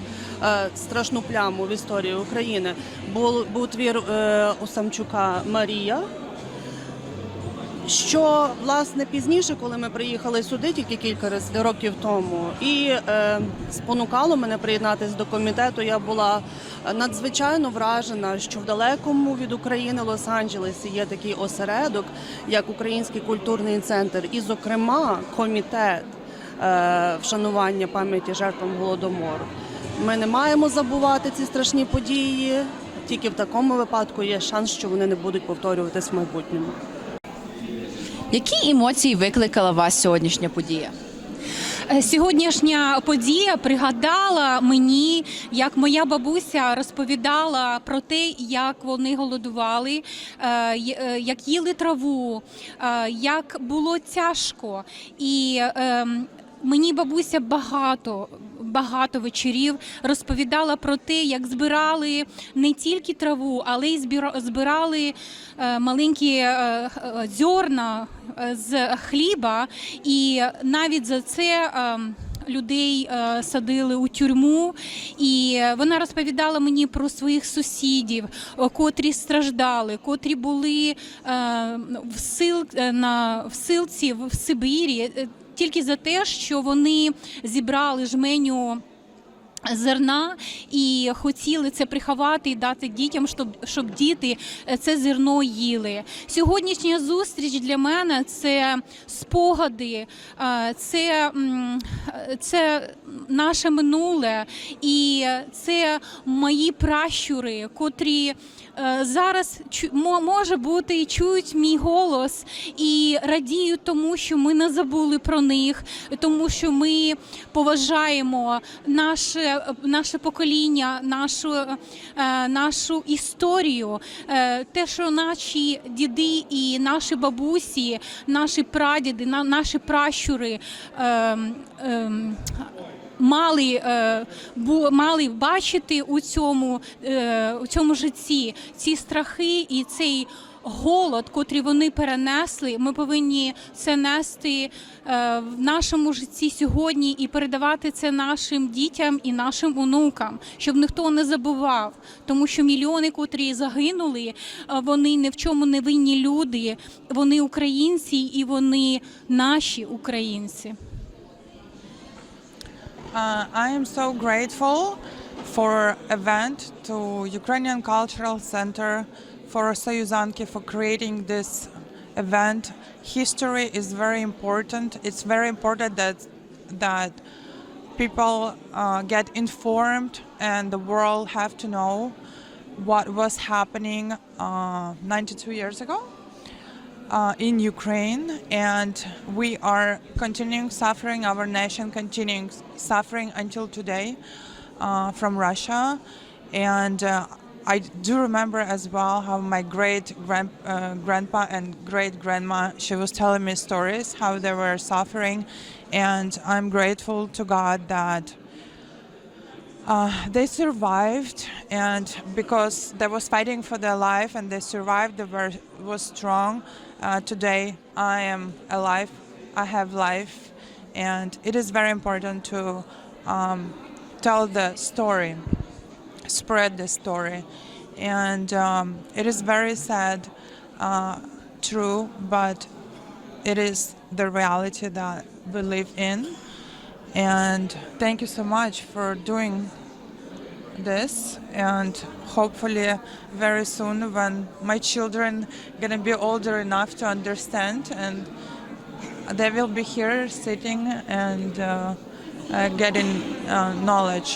страшну пляму в історії України, був твір Осамчука «Марія», що, власне, пізніше, коли ми приїхали сюди, тільки кілька років тому, і спонукало мене приєднатися до комітету, я була надзвичайно вражена, що в далекому від України Лос-Анджелесі є такий осередок, як Український культурний центр, і, зокрема, комітет вшанування пам'яті жертвам Голодомору. Ми не маємо забувати ці страшні події, тільки в такому випадку є шанс, що вони не будуть повторюватись в майбутньому. Які емоції викликала вас сьогоднішня подія? Сьогоднішня подія пригадала мені, як моя бабуся розповідала про те, як вони голодували, як їли траву, як було тяжко. І мені бабуся багато вечорів розповідала про те, як збирали не тільки траву, але й збирали маленькі зерна з хліба, і навіть за це людей садили у тюрму. І вона розповідала мені про своїх сусідів, котрі страждали, котрі були в ссилці в Сибірі, тільки за те, що вони зібрали жменю зерна і хотіли це приховати і дати дітям, щоб діти це зерно їли. Сьогоднішня зустріч для мене – це спогади, це наше минуле, і це мої пращури, котрі зараз, може бути, чують мій голос і радіють тому, що ми не забули про них, тому що ми поважаємо наше покоління, нашу історію, те, що наші діди і наші бабусі, наші прадіди, наші пращури мали бачити у цьому житті, ці страхи і цей голод, котрий вони перенесли. Ми повинні це нести в нашому житті сьогодні і передавати це нашим дітям і нашим онукам, щоб ніхто не забував. Тому що мільйони, котрі загинули, вони ні в чому не винні люди, вони українці і вони наші українці. I am so grateful for event to Ukrainian Cultural Center, for Союзанки, for creating this event. History is very important. It's very important that people get informed and the world have to know what was happening 92 years ago. In Ukraine, and we are continuing suffering, our nation continuing suffering until today from Russia. And I do remember as well how my grandpa and great-grandma, she was telling me stories, how they were suffering, and I'm grateful to God that they survived, and because they was fighting for their life and they survived, they was strong. Today I am alive, I have life, and it is very important to tell the story, spread the story. And it is very sad, true, but it is the reality that we live in. And thank you so much for doing this, and hopefully very soon when my children gonna be older enough to understand, and they will be here sitting and getting knowledge